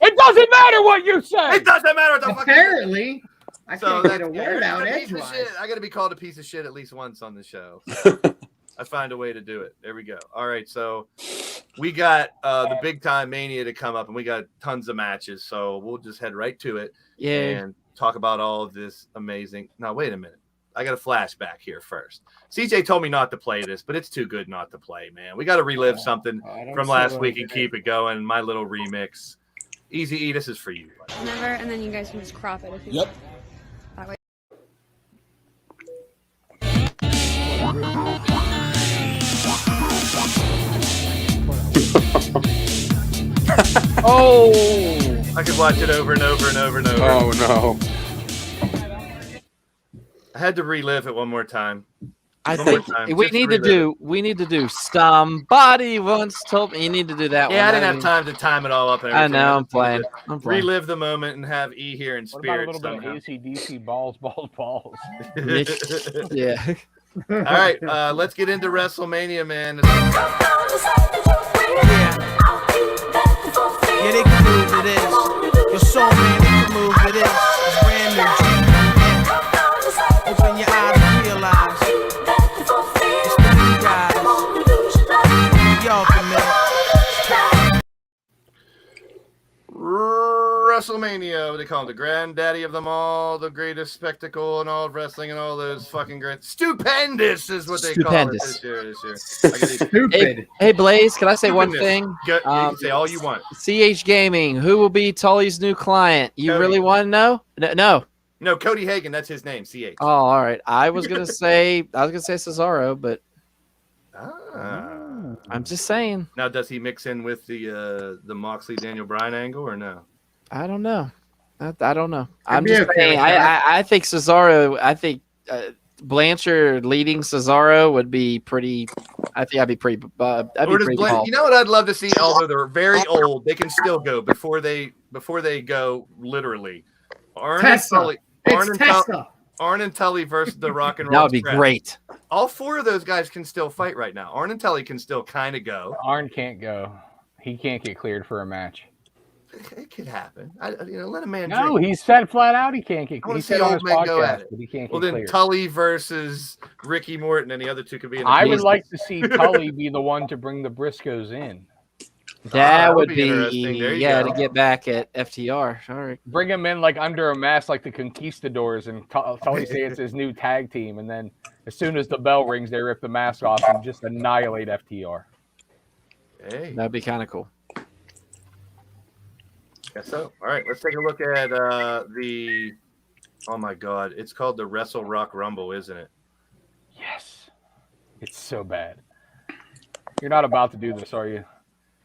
It doesn't matter what you say. It doesn't matter what the fuck. Apparently, I can't get a word out edgewise. I got to be called a piece of shit at least once on the show. I find a way to do it. There we go. All right, so we got the big time Mania to come up, and we got tons of matches. So we'll just head right to it and talk about all of this amazing. Now, wait a minute. I got a flashback here first. CJ told me not to play this, but it's too good not to play, man. We got to relive something from last week and keep it going. My little remix. Easy E, this is for you. Never, and then you guys can just crop it if you want. That way. Oh! I could watch it over and over and over and over. Oh, no. I had to relive it one more time. I think we need to do somebody once told me. You need to do that one. Yeah, I didn't have time to time it all up. And I know. I'm playing. Relive the moment and have E here in spirit. What about a little bit of AC/DC balls? Yeah. All right, let's get into WrestleMania, man. Yeah, they can move to this. Your soul, man, they can move to this. It's brand new. Open your eyes and realize it's the new guys. Y'all commit. WrestleMania, what do they call him? The granddaddy of them all, the greatest spectacle in all of wrestling, and all those fucking great. Stupendous is what they call it this year. Stupid. Hey, Blaze, can I say one thing? You can say all you want. CH Gaming, who will be Tully's new client? You Cody. really want to know? No. Cody Hagan, that's his name, CH. Oh, all right. I was gonna say Cesaro, but I'm just saying. Now, does he mix in with the Moxley Daniel Bryan angle or no? I don't know. I don't know. I'm be just okay saying. with that. I think Cesaro. I think Blanchard leading Cesaro would be pretty. I think I'd be pretty. I'd be Or does pretty. you know what I'd love to see? Although they're very old, they can still go before they go literally. Arn and Tessa. Tully. It's Tessa. Arn and Tully versus the Rock and Roll. That would be Express. great. All four of those guys can still fight right now. Arn and Tully can still kind of go. Arn can't go. He can't get cleared for a match. It could happen. Let a man No, drink. he said flat out he can't get. I wanna He see said on old his men go at podcast, it. but he can't Well, get then cleared. Tully versus Ricky Morton, and the other two could be in the I would business. like to see Tully be the one to bring the Briscoes in. That would be interesting. There you to go. get back at FTR. All right. Bring him in like under a mask, like the Conquistadors, and Tully say it's his new tag team. And then as soon as the bell rings, they rip the mask off and just annihilate FTR. Hey, That'd be kind of cool. guess so. All right, let's take a look at the. Oh my God, it's called the Wrestle Rock Rumble, isn't it? Yes, it's so bad. You're not about to do this, are you?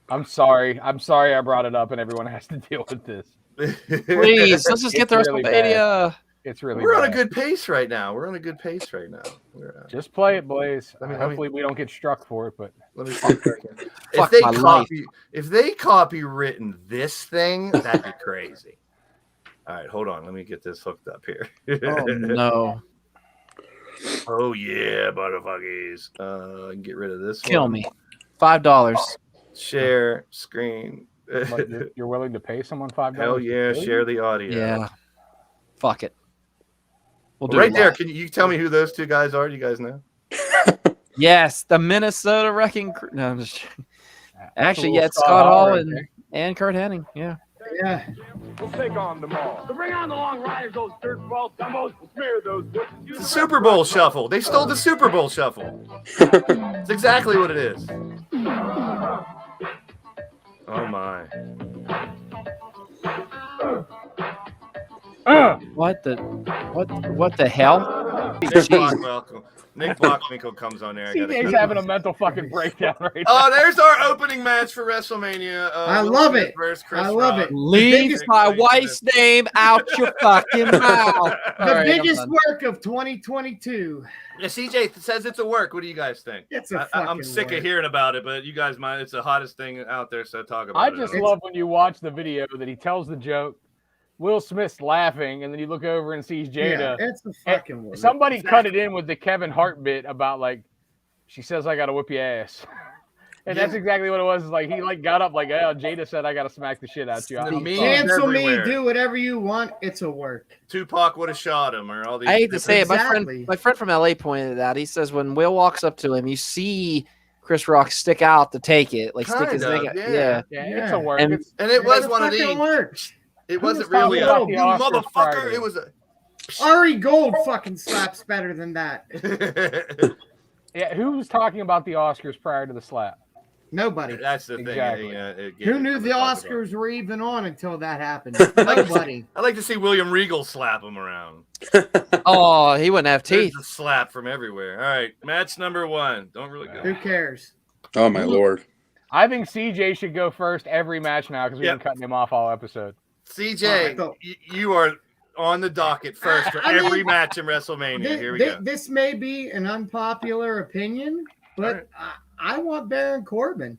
I'm sorry. I'm sorry I brought it up, and everyone has to deal with this. Please, let's just get the It's really WrestleMania. It's really We're on a bad. good pace right now. Just play it, Blaze. Let me- Hopefully we don't get struck for it, but Let me see if I can. Fuck If my they life. copywritten this thing, that'd be crazy. All right, hold on. Let me get this hooked up here. Oh no! Oh yeah, motherfuckers. I can get rid of this. Kill one. me. $5. Share screen. what, you're willing to pay someone $5? Hell yeah! Really? Share the audio. Yeah. Fuck it. We'll do Right it there. live. Can you tell me who those two guys are? Do you guys know? Yes, the Minnesota Wrecking Crew. No, I'm just kidding. That's Actually, a yeah, little it's Scott Hall right and, there. and Kurt Hennig. Yeah. Yeah. We'll take on them all. So bring on the long riders, those dirtball dumbos. We'll smear those bitches. It's the Super Bowl shuffle. They stole the Super Bowl shuffle. It's exactly what it is. Oh my. What the hell? Nick Blockwinkle comes on there. I gotta CJ's cut having a him. mental fucking breakdown right now. Oh, there's our opening match for WrestleMania. I Will love Smith it. versus Chris I love Rock. it. Leave biggest- my wife's name out your fucking mouth. The biggest work of 2022. Yeah, CJ says it's a work. What do you guys think? It's a I'm fucking sick work. of hearing about it, but you guys might. It's the hottest thing out there, so talk about I it. just love when you watch the video that he tells the joke. Will Smith's laughing, and then you look over and sees Jada. Yeah, it's a fucking work. Somebody cut it in with the Kevin Hart bit about like, she says I gotta whip your ass, and that's exactly what it was. Like he like got up like, oh, Jada said I gotta smack the shit out you. I'm Memes sorry. Cancel me, everywhere. do whatever you want. It's a work. Tupac would have shot him, or all these. I hate to say it. Exactly. My friend from LA pointed it out. He says when Will walks up to him, you see Chris Rock stick out to take it, like stick his Kind thing of, out. yeah. Yeah, it's a work. And- It's, And it was It's a one of fucking these. work. It Who wasn't was talking really a about you the Oscars prior motherfucker. to It was a. Ari Gold fucking slaps better than that. yeah, who was talking about the Oscars prior to the slap? Nobody. That's the thing. Exactly. Who knew the Oscars were even on until that happened? Nobody. I'd like to see William Regal slap him around. Oh, he wouldn't have There's teeth. a slap from everywhere. All right, match number 1. Don't really go. Who cares? Oh my lord. I think CJ should go first every match now because we've Yep. been cutting him off all episode. CJ, All right. you are on the docket first for I mean, every match in WrestleMania. Here we go. This may be an unpopular opinion, but I want Baron Corbin.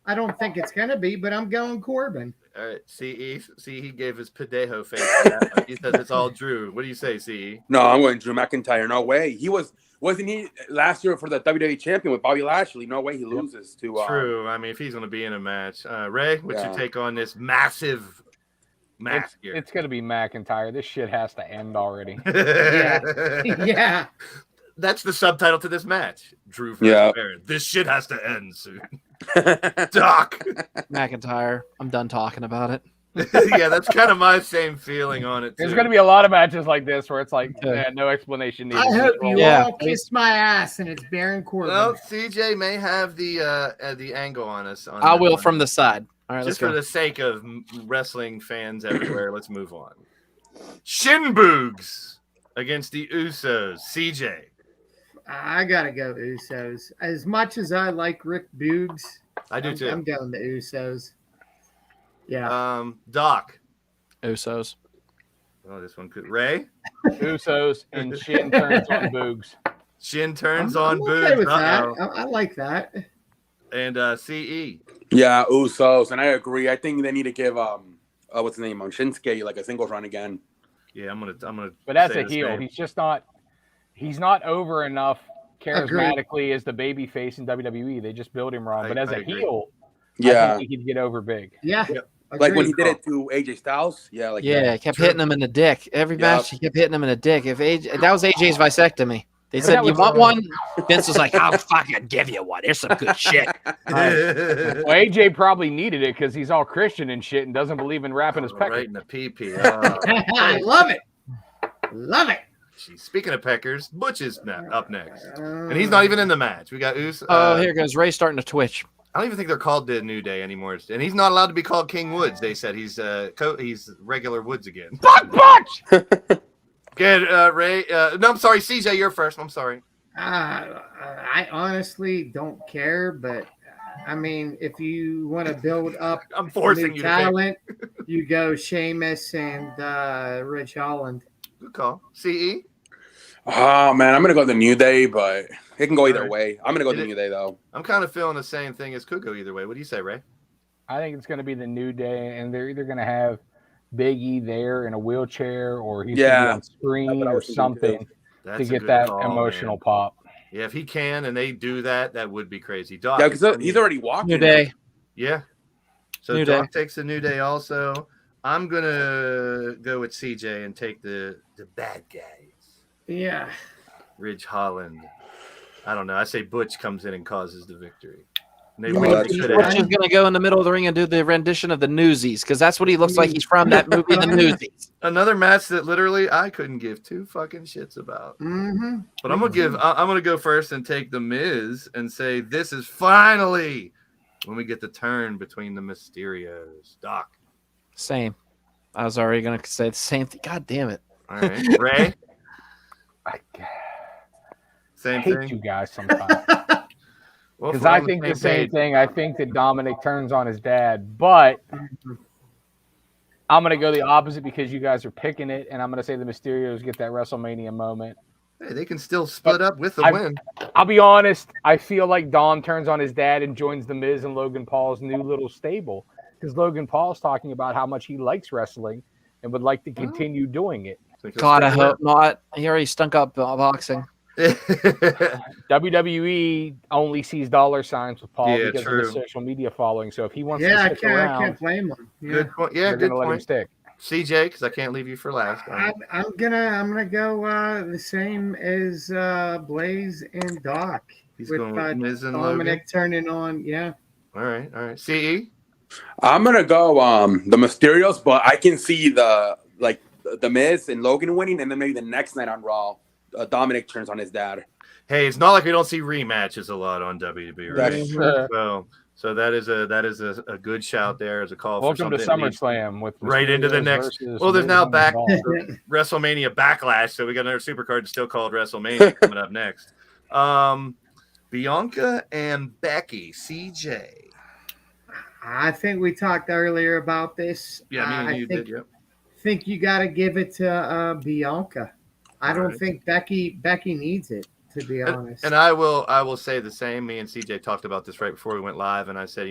I don't think it's going to be, but I'm going Corbin. All right, CE. See, he gave his Padejo face. To that. He says it's all Drew. What do you say, CE? No, I'm going Drew McIntyre. No way. He was Wasn't he last year for the WWE champion with Bobby Lashley? No way he loses to. True. I mean, if he's going to be in a match, Ray, what's your take on this massive match here? It's going to be McIntyre. This shit has to end already. Yeah. That's the subtitle to this match. Drew versus Baron. This shit has to end soon. Doc. McIntyre. I'm done talking about it. Yeah, that's kind of my same feeling on it, too. There's going to be a lot of matches like this where it's like, no explanation needed. I hope you all kiss my ass and it's Baron Corbin. Well, CJ may have the angle on us. I will from the side. All right, just for the sake of wrestling fans everywhere, let's move on. Shin Boogs against the Usos. CJ. I got to go Usos. As much as I like Rick Boogs, I do too. I'm going to Usos. Yeah. Doc. Usos. Oh, this one could. Ray. Usos and Shin turns on Boogs. Shin turns on I'm Boogs. Okay with that. I like that. And CE. Yeah, Usos, and I agree. I think they need to give what's his name on Shinsuke like a singles run again. Yeah, I'm gonna. But as a heel, he's just not. He's not over enough charismatically as the baby face in WWE. They just build him wrong. But as a heel, I think he'd get over big. Yeah. Like when he did it to AJ Styles. Yeah, he kept hitting him in the dick. Every match he kept hitting him in the dick. If that was AJ's vasectomy. They said, you want one? Vince was like, I'll fucking give you one. Here's some good shit. Well, AJ probably needed it because he's all Christian and shit and doesn't believe in wrapping his pecker. Right in the pee-pee. I love it. Love it. Speaking of peckers, Butch is up next. And he's not even in the match. We got Us. Here goes Ray starting to twitch. I don't even think they're called the New Day anymore. And he's not allowed to be called King Woods. They said he's regular Woods again. Fuck Butch! Good, Ray. No, I'm sorry. CJ, you're first. I'm sorry. I honestly don't care, but I mean, if you want to build up I'm forcing new talent, you go Sheamus and Rich Holland. Good call. CE? Oh, man, I'm going to go the New Day, but it can go either way. I'm going to go the New Day, though. I'm kind of feeling the same thing as could go either way. What do you say, Ray? I think it's going to be the New Day, and they're either going to have Big E there in a wheelchair or he's going to be on screen or something to get that emotional pop. Yeah, if he can and they do that, that would be crazy. Doc, yeah, because he's already walking. New Day. Yeah. So New Doc Day. takes the New Day also. I'm going to go with CJ and take the bad guys. Yeah. Ridge Holland. I don't know. I say Butch comes in and causes the victory. Butch is going to go in the middle of the ring and do the rendition of the Newsies because that's what he looks like he's from, that movie, The Newsies. Another match that literally I couldn't give two fucking shits about. Mm-hmm. But I'm gonna go first and take the Miz and say this is finally when we get the turn between the Mysterios. Doc. Same. I was already going to say the same thing. God damn it. All right. Ray? Same I hate thing. you guys sometimes. Because Well, I think the same thing. I think that Dominic turns on his dad, but I'm going to go the opposite because you guys are picking it, and I'm going to say the Mysterios get that WrestleMania moment. Hey, they can still split up with the win. I'll be honest. I feel like Dom turns on his dad and joins the Miz and Logan Paul's new little stable because Logan Paul's talking about how much he likes wrestling and would like to continue doing it. God, I hope not. He already stunk up boxing. WWE only sees dollar signs with Paul because true. of his social media following. So if he wants Yeah, to stick around, I can't blame him. Yeah. Good point. Yeah, they're good gonna let him point. stick. CJ, because I can't leave you for last. I'm gonna go the same as Blaze and Doc. He's going with Miz and Dominic Logan. turning on. Yeah. All right. CE? I'm going to go the Mysterios, but I can see the Miz and Logan winning, and then maybe the next night on Raw, Dominic turns on his dad. Hey, it's not like we don't see rematches a lot on WWE, right? That's true. So that is a good shout there as a call. Welcome for to something SummerSlam with right into the Mysterios next. versus Well, there's Miz now and back Paul. WrestleMania Backlash, so we got another Supercard still called WrestleMania coming up next. Bianca and Becky, CJ. I think we talked earlier about this. Yeah, me and you did. Yep. Think you got to give it to Bianca. I don't think Becky needs it. to be honest. And I will say the same. Me and CJ talked about this right before we went live, and I said,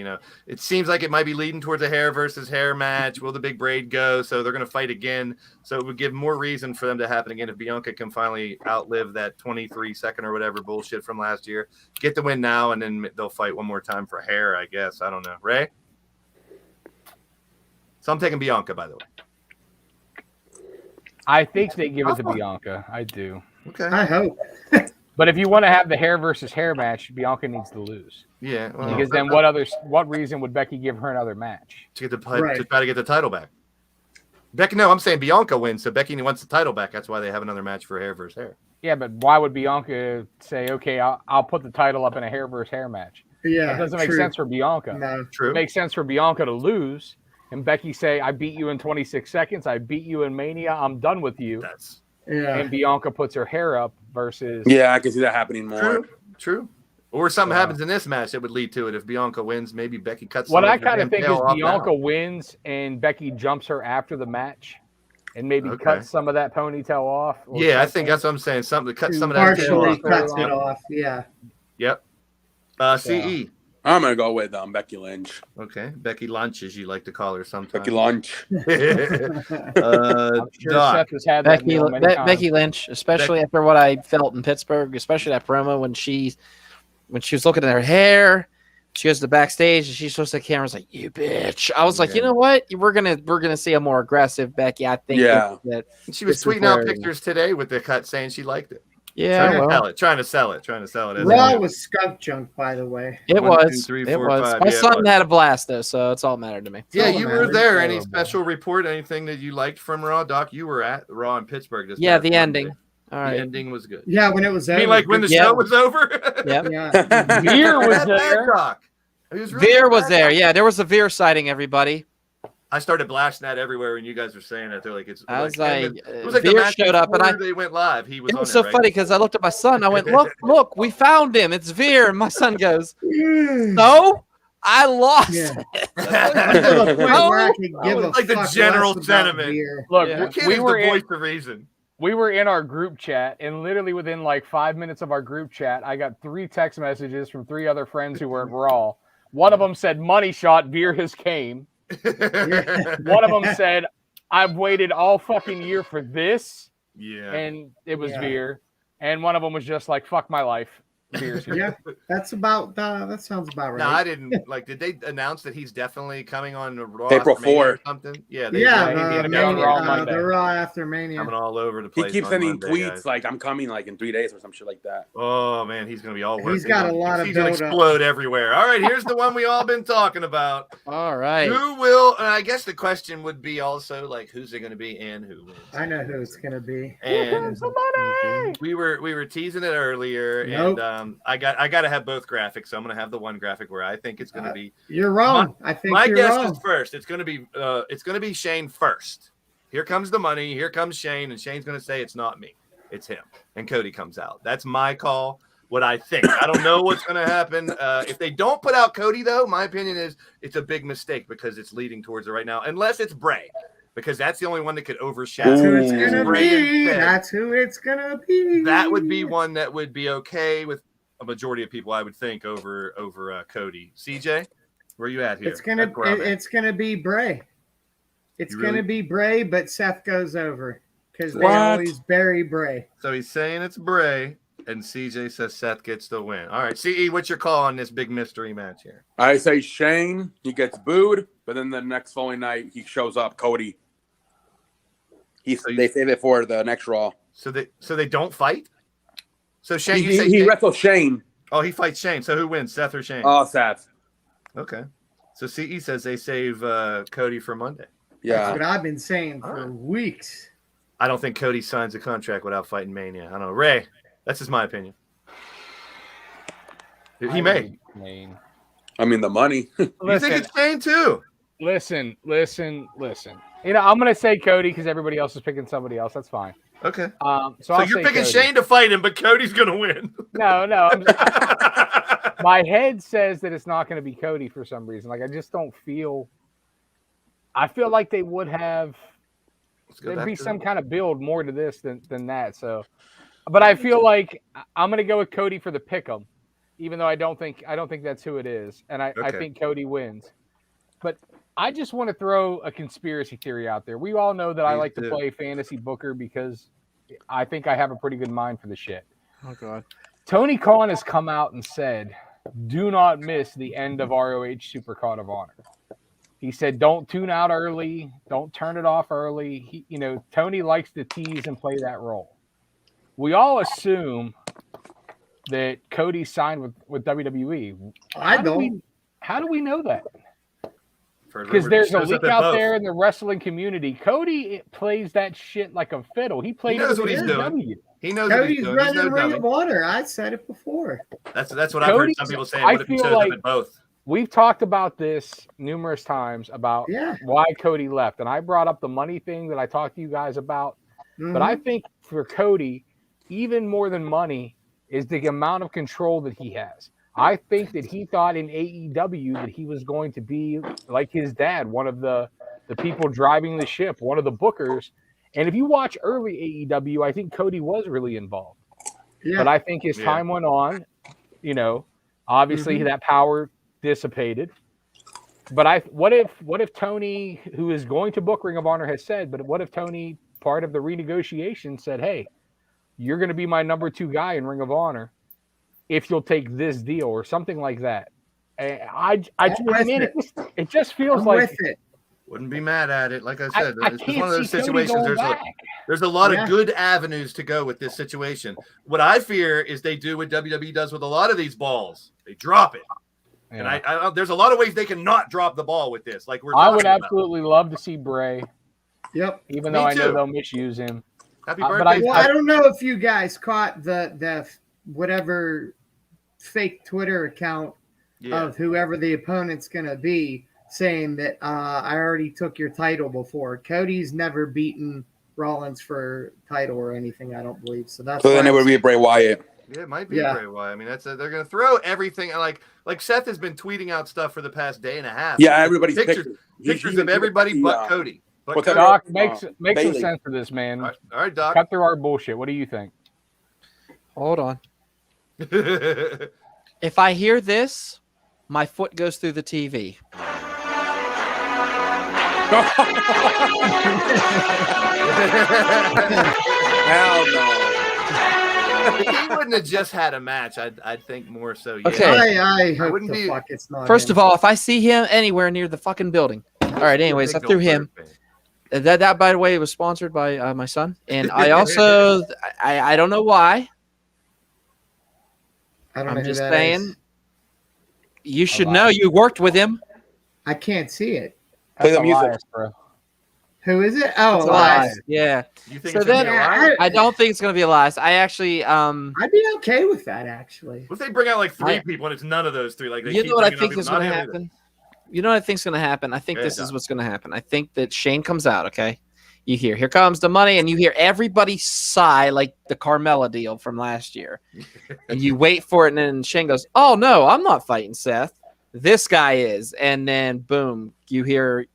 it seems like it might be leading towards a hair versus hair match. Will the big braid go? So they're going to fight again. So it would give more reason for them to happen again if Bianca can finally outlive that 23-second or whatever bullshit from last year. Get the win now, and then they'll fight one more time for hair, I guess. I don't know. Ray? So I'm taking Bianca, by the way. I think they give it to Bianca. I do. Okay. I hope. But if you want to have the hair versus hair match, Bianca needs to lose. Yeah. Well, Because then what reason would Becky give her another match? to try to get the title back. Becky, no, I'm saying Bianca wins, so Becky wants the title back. That's why they have another match for hair versus hair. Yeah, but why would Bianca say, okay, I'll put the title up in a hair versus hair match? Yeah. It doesn't make sense for Bianca. No. True. It makes sense for Bianca to lose and Becky say, I beat you in 26 seconds. I beat you in Mania. I'm done with you. And Bianca puts her hair up versus. Yeah, I can see that happening more. True. Or something happens in this match that would lead to it. If Bianca wins, maybe Becky cuts. What I kind of think is Bianca wins and Becky jumps her after the match and maybe cuts some of that ponytail off. Yeah, I think that's what I'm saying. Something to cut some of that tail partially off. cuts it off. Yeah. Yep. CE. I'm gonna go with Becky Lynch. Okay, Becky Lynch, as you like to call her sometimes. Becky Lynch. I'm sure Seth has had that Becky Lynch, especially after what I felt in Pittsburgh, especially that promo when she was looking at her hair. She goes to the backstage and she shows the cameras like, "You bitch." I was like, you know what? We're gonna see a more aggressive Becky. I think. Yeah. That she was tweeting out pictures today with the cut saying she liked it. Yeah, trying to sell it. Raw was skunk junk, by the way. It One, was. 2, 3, It 4, was. 5. My Yeah, son had a blast though, so it's all mattered to me. Yeah, all you that were matters. there. Any special report? Anything that you liked from Raw, Doc? You were at Raw in Pittsburgh. This Yeah, past the Monday. ending. All right. The ending was good. Yeah, when it was You over. mean like when the show was over? Yeah. Yeah. Veer was Bad there. Doc. It was really Veer was bad. there. Yeah, there was a Veer sighting. Everybody. I started blasting that everywhere when you guys were saying that. They're like, it was like Veer the match showed up, and before they went live. He was. It on was it, so right? funny because I looked at my son. I went, look, we found him. It's Veer. And my son goes, no, I lost. Yeah. it." To the point where I could give a like the fuck general less about sentiment. beer. Look, Yeah. Your kid we is were the in, voice of reason. we were in our group chat, and literally within like 5 minutes of our group chat, I got 3 text messages from 3 other friends who were at Raw. One of them said, "Money shot, Veer has came." One of them said, "I've waited all fucking year for this," Yeah. and it was Yeah. Veer. And one of them was just like, "Fuck my life." Veer's here. Yeah, that's about. That sounds about right. No, I didn't like. Did they announce that he's definitely coming on the Raw April after Mania 4. or something? Yeah, they he's the gonna be on Raw Monday. the Raw after Mania. coming all over the He place. keeps on sending Monday, tweets guys. like, "I'm coming like in 3 days" or some shit like that. Oh man, he's gonna be all working. He's got a lot of He's gonna build-up. explode everywhere. All right, here's the one we all been talking about. All right. Who will? And I guess the question would be also like, who's it going to be and who wins? I know who it's gonna be. And Somebody! we were teasing it earlier, Nope. and I got to have both graphics, so I'm going to have the one graphic where I think it's going to be. You're wrong. I think My you're guess wrong. is first. It's going to be Shane first. Here comes the money. Here comes Shane, and Shane's going to say it's not me, it's him. And Cody comes out. That's my call. What I think. I don't know what's going to happen. If they don't put out Cody, though, my opinion is it's a big mistake because it's leading towards it right now, unless it's Bray, because that's the only one that could overshadow. That's who it's Ooh. gonna Bray be. instead. That's who it's gonna be. That would be one that would be okay with a majority of people, I would think, over Cody. CJ, where you at here? It's gonna. That's where I'm at. It's gonna be Bray. It's You gonna really- be Bray, but Seth goes over because they What? always bury Bray. So he's saying it's Bray, and CJ says Seth gets the win. All right, CE, what's your call on this big mystery match here? I say Shane, he gets booed, but then the next following night he shows up, Cody. They save it for the next Raw. So they don't fight. So Shane, you He, say he Shane- wrestles Shane. Oh, he fights Shane. So who wins, Seth or Shane? Oh, Seth. Okay. So CE says they save Cody for Monday. That's Yeah. what I've been saying for All right. weeks. I don't think Cody signs a contract without fighting Mania. I don't know. Ray, that's just my opinion. He may. I mean, the money. You think Listen, it's Shane too? listen. You know, I'm gonna say Cody because everybody else is picking somebody else. That's fine. Okay. So So I'll you're say picking Cody. Shane to fight him, but Cody's gonna win. No. My head says that it's not going to be Cody for some reason. Like I just don't feel. I feel like they would have. Let's go There'd back be to some kind of build more to this than that. So, But I feel like I'm gonna go with Cody for the pick'em, even though I don't think that's who it is, and I think Cody wins. But I just want to throw a conspiracy theory out there. We all know that I like to play fantasy booker because I think I have a pretty good mind for the shit. Oh God. Tony Khan has come out and said, "Do not miss the end of ROH Supercard of Honor." He said, "Don't tune out early. Don't turn it off early." Tony likes to tease and play that role. We all assume that Cody signed with WWE. How do we know that? Because there's a leak out there in the wrestling community. Cody plays that shit like a fiddle. He knows what he's doing. He knows what he's doing. Cody's running Ring of Honor. I said it before. That's what I've heard some people saying. What if he shows up at both? We've talked about this numerous times about why Cody left. And I brought up the money thing that I talked to you guys about. Mm-hmm. But I think for Cody, even more than money is the amount of control that he has. I think that he thought in AEW that he was going to be like his dad, one of the people driving the ship, one of the bookers. And if you watch early AEW, I think Cody was really involved. Yeah. But I think as time went on, obviously that power dissipated. But what if Tony, who is going to book Ring of Honor, has said, but what if Tony, part of the renegotiation, said, "Hey, you're going to be my number 2 guy in Ring of Honor if you'll take this deal," or something like that. It just feels like wouldn't be mad at it. Like I said, it's one of those situations. There's a lot of good avenues to go with this situation. What I fear is they do what WWE does with a lot of these balls. They drop it. And I there's a lot of ways they can not drop the ball with this. Like I would absolutely love to see Bray. Yep. Even though I know they'll misuse him. Happy birthday. I don't know if you guys caught the whatever fake Twitter account of whoever the opponent's going to be saying that I already took your title before. Cody's never beaten Rollins for title or anything, I don't believe. So then it would be Bray Wyatt. Yeah, it might be Bray Wyatt. I mean, they're going to throw everything. Like Seth has been tweeting out stuff for the past day and a half. Yeah, everybody's pictures of everybody but Cody. But Doc, make some sense of this, man. All right, Doc. Cut through our bullshit. What do you think? Hold on. If I hear this, my foot goes through the TV. Hell no. If he wouldn't have just had a match, I'd think more so. Yeah. Okay. I hope the fuck it's not. First of all, if I see him anywhere near the fucking building. All right, anyways, I threw him. That, by the way, was sponsored by my son. And I also, I don't know why. I'm just saying, you should know you worked with him. I can't see it. Play the music, bro. Who is it? Oh, Elias. Yeah. You think so then I don't think it's going to be Elias. I actually I'd be okay with that, actually. What if they bring out like 3 people and it's none of those 3? Like you know what I think is going to happen? You know what I think is going to happen? I think this is what's going to happen. I think that Shane comes out, okay? You hear, here comes the money, and you hear everybody sigh like the Carmella deal from last year. And you wait for it, and then Shane goes, "Oh, no, I'm not fighting Seth. This guy is." And then, boom, you hear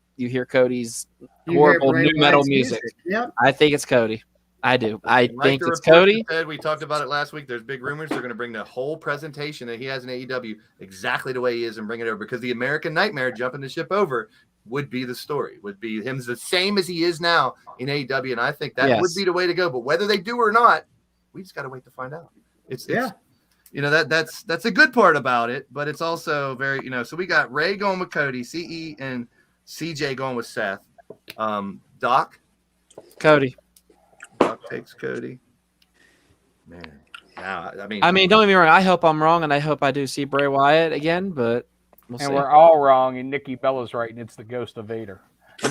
Cody's horrible new metal music. Yep. I think it's Cody. I do. I think it's Cody. We talked about it last week. There's big rumors they're going to bring the whole presentation that he has in AEW exactly the way he is and bring it over, because the American Nightmare jumping the ship over would be the story, would be him the same as he is now in AEW. And I think that would be the way to go. But whether they do or not, we just got to wait to find out. It's that's a good part about it, but it's also very, so we got Ray going with Cody, CE and CJ going with Seth. Doc? Cody. Doc takes Cody. Man. Now, I mean, don't get me wrong. I hope I'm wrong, and I hope I do see Bray Wyatt again, but we'll see. We're all wrong, and Nikki Bella's right, and it's the ghost of Vader.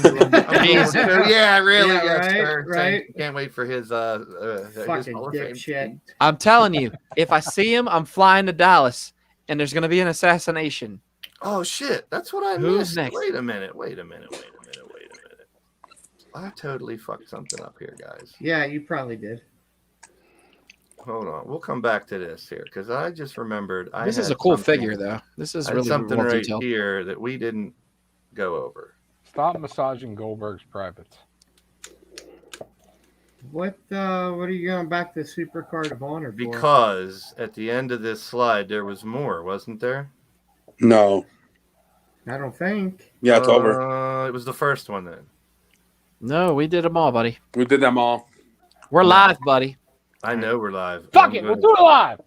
Yeah, really. Yeah, right. Can't wait for his fucking dipshit. I'm telling you, if I see him, I'm flying to Dallas, and there's going to be an assassination. Oh shit, that's what I missed. Next? Wait a minute. I totally fucked something up here, guys. Yeah, you probably did. Hold on, we'll come back to this here because I just remembered. This is a cool figure, though. This is really something right detailed here that we didn't go over. Stop massaging Goldberg's privates. What are you going back to Supercard of Honor for? Because at the end of this slide, there was more, wasn't there? No. I don't think. Yeah, it's over. It was the first one then. No, we did them all, buddy. We did them all. We're live, buddy. I know we're live. Fuck it, we'll do it live.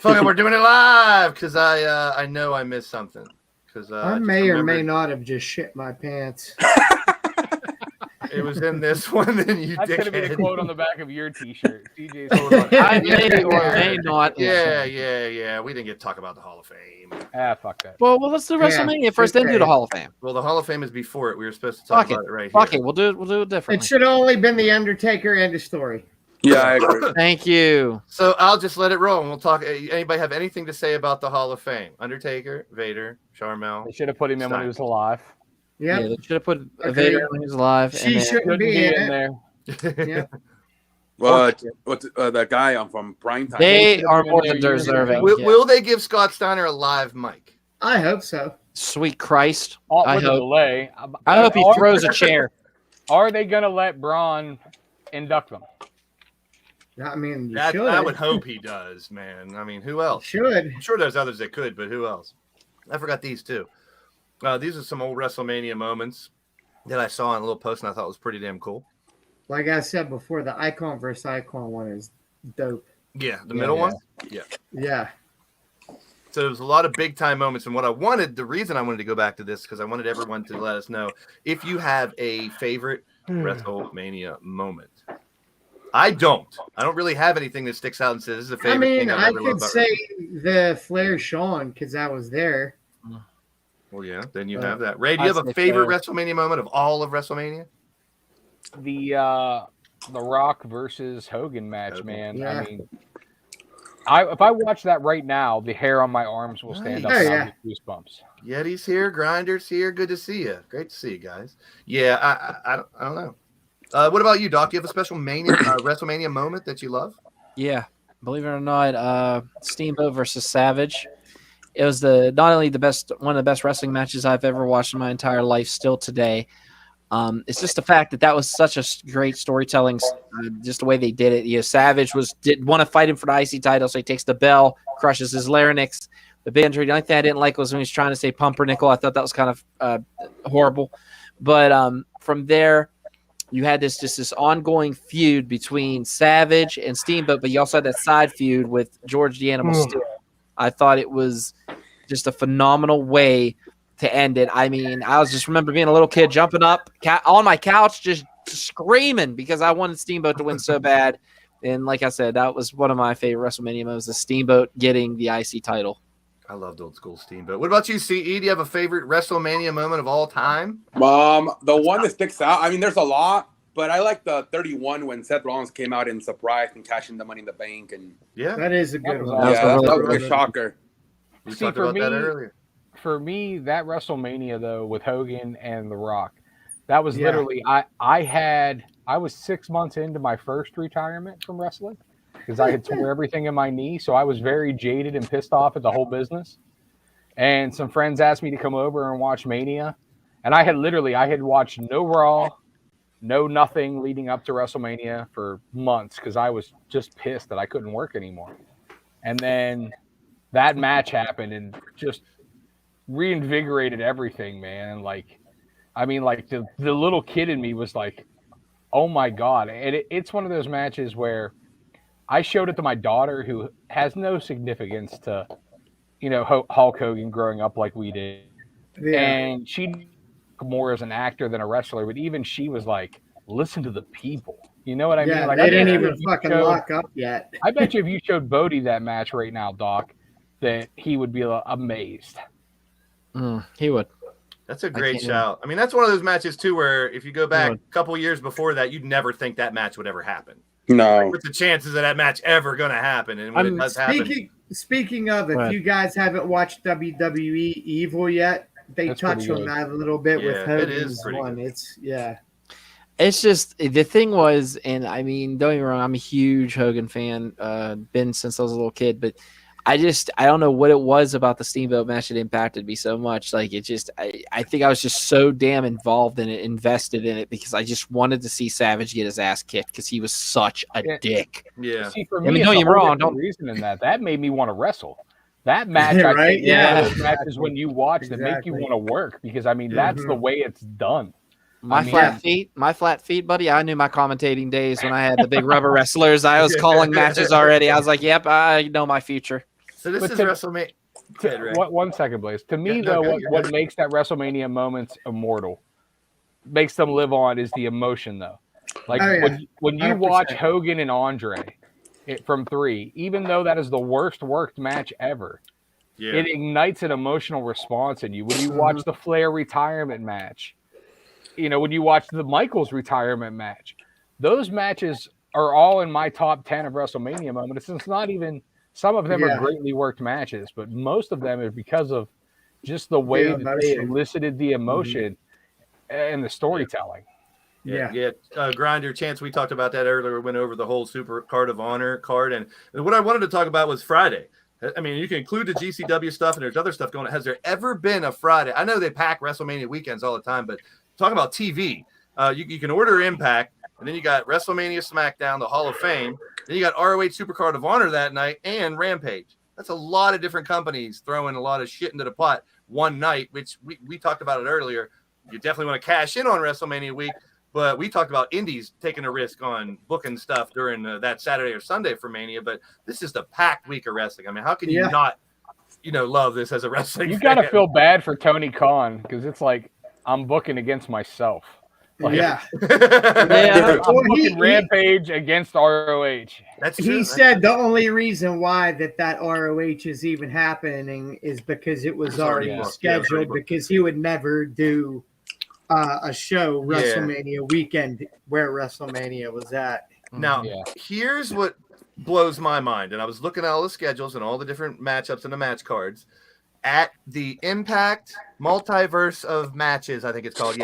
Fuck it, we're doing it live because I know I missed something. Because I may or may not have just shit my pants. It was in this one, then you That's gonna be the dickhead. quote on the back of your T-shirt. DJ's holding on. I may or may not. Yeah. We didn't get to talk about the Hall of Fame. Fuck that. Well, let's do WrestleMania first, then do the Hall of Fame. Well, the Hall of Fame is before it. We were supposed to talk Fuck about it right Fuck here. it. We'll do it differently. It should have only been the Undertaker end of story. Yeah, I agree. Thank you. So I'll just let it roll, and we'll talk. Anybody have anything to say about the Hall of Fame? Undertaker, Vader, Charmel. They should have put him in when he was alive. Yep. Yeah, they should have put Agreed. Vader when he was alive. She and then- shouldn't be in it. there. Yeah. What's the guy from Primetime? They are more than deserving. Yeah. Will they give Scott Steiner a live mic? I hope so. Sweet Christ. Oh, I with a hope. delay. I hope he throws a chair. Are they gonna let Braun induct them? I mean, you I should. would hope he does, man. I mean, who else? Should. I'm sure there's others that could, but who else? I forgot these two. These are some old WrestleMania moments that I saw in a little post, and I thought was pretty damn cool. Like I said before, the icon versus icon one is dope. Yeah, the middle one. Yeah. So there was a lot of big time moments, and what I wanted, the reason I wanted to go back to this, because I wanted everyone to let us know if you have a favorite WrestleMania moment. I don't really have anything that sticks out and says this is a favorite thing I've I ever loved could about say the Flair Shawn because I was there. Well, yeah, then you have that. Ray, do you I'd have a say favorite Flair. WrestleMania moment of all of WrestleMania? The Rock versus Hogan match, Hogan. man. Yeah. I mean, if I watch that right now, the hair on my arms will stand up Nice. and Oh, I'll get goosebumps. Yeti's here, Grinder's here. Good to see you. Great to see you guys. Yeah, I don't know. What about you, Doc? Do you have a special WrestleMania moment that you love? Yeah, believe it or not, Steamboat versus Savage. It was not only one of the best wrestling matches I've ever watched in my entire life, still today. It's just the fact that was such a great storytelling, just the way they did it. You know, Savage didn't want to fight him for the IC title, so he takes the bell, crushes his larynx. The big injury, the only thing I didn't like was when he was trying to say pumpernickel. I thought that was kind of horrible. But from there, you had this ongoing feud between Savage and Steamboat, but you also had that side feud with George the Animal Steel. I thought it was just a phenomenal way to end it. I mean, I just remember being a little kid jumping up on my couch, just screaming because I wanted Steamboat to win so bad. And like I said, that was one of my favorite WrestleMania moments, the Steamboat getting the IC title. I loved old school Steamboat. What about you, CE? Do you have a favorite WrestleMania moment of all time? The one that sticks out, I mean, there's a lot, but I like the 31 when Seth Rollins came out and surprised and cashed in the Money in the Bank. And Yeah, That is a good was one. awesome. yeah, that was really a shocker. we See, talked for about that me- earlier. For me, that WrestleMania though with Hogan and The Rock, that was Yeah. literally I was 6 months into my first retirement from wrestling because I had tore everything in my knee, so I was very jaded and pissed off at the whole business. And some friends asked me to come over and watch Mania, and I had watched no Raw, no nothing leading up to WrestleMania for months because I was just pissed that I couldn't work anymore. And then that match happened and just reinvigorated everything, man. Like, I mean, like the little kid in me was like, oh my God. And it's one of those matches where I showed it to my daughter who has no significance to, Hulk Hogan growing up like we did. Yeah. And she more as an actor than a wrestler, but even she was like, listen to the people. You know what I Yeah, mean? Like, they I didn't bet you even if you fucking showed- lock up yet. I bet you if you showed Bodie that match right now, Doc, that he would be amazed. He would. That's a great can't shout. I mean, that's one of those matches too where if you go back Would. a couple years before that, you'd never think that match would ever happen. No. What's the chances of that match ever going to happen? And when it does happen, Speaking of, if Right. you guys haven't watched WWE Evil yet, they That's touch pretty on good. that a little bit Yeah, with it is Hogan's pretty one. good. It's It's just the thing was, and I mean, don't get me wrong, I'm a huge Hogan fan, been since I was a little kid, but I don't know what it was about the Steamboat match that impacted me so much. Like I think I was just so damn involved in it, invested in it, because I just wanted to see Savage get his ass kicked because he was such a dick. Yeah. See, for I me, mean, it's don't a get me whole wrong. different reason in that made me want to wrestle. That match, I Right? think, Yeah. those matches when you watch that make you Exactly. want to work, because I mean that's the way it's done. My flat feet, buddy. I knew my commentating days when I had the big rubber wrestlers. I was calling matches already. I was like, "Yep, I know my future." So this But is to- WrestleMania. One second, Blaze. To me, Yeah, no, though, go, you're what good. makes that WrestleMania moments immortal, makes them live on, is the emotion, though. Like Oh, yeah. when you watch 100%. Hogan and Andre from 3, even though that is the worst worked match ever, Yeah. it ignites an emotional response in you. When you watch the Flair retirement match, when you watch the Michaels retirement match, those matches are all in my top 10 of WrestleMania moments. It's not even, some of them are greatly worked matches, but most of them are because of just the way that they elicited the emotion and the storytelling. Yeah. Grinder Chance, we talked about that earlier. We went over the whole Supercard of Honor card, and what I wanted to talk about was Friday. I mean, you can include the GCW stuff, and there's other stuff going on. Has there ever been a Friday? I know they pack WrestleMania weekends all the time, but talking about TV, you can order Impact, and then you got WrestleMania SmackDown, the Hall of Fame. Then you got ROH Supercard of Honor that night and Rampage. That's a lot of different companies throwing a lot of shit into the pot one night, which we talked about it earlier. You definitely want to cash in on WrestleMania week, but we talked about indies taking a risk on booking stuff during that Saturday or Sunday for Mania. But this is the packed week of wrestling. I mean, how can you not, love this as a wrestling You fan? got to feel bad for Tony Khan, because it's like, I'm booking against myself. Like, Yeah. I'm Well, booking Rampage against ROH. That's He said the only reason why that ROH is even happening is because it was already booked. Yeah, it was already scheduled, booked. because he would never do a show WrestleMania weekend where WrestleMania was at. Now, here's what blows my mind. And I was looking at all the schedules and all the different matchups and the match cards at the Impact Multiverse of Matches, I think it's called,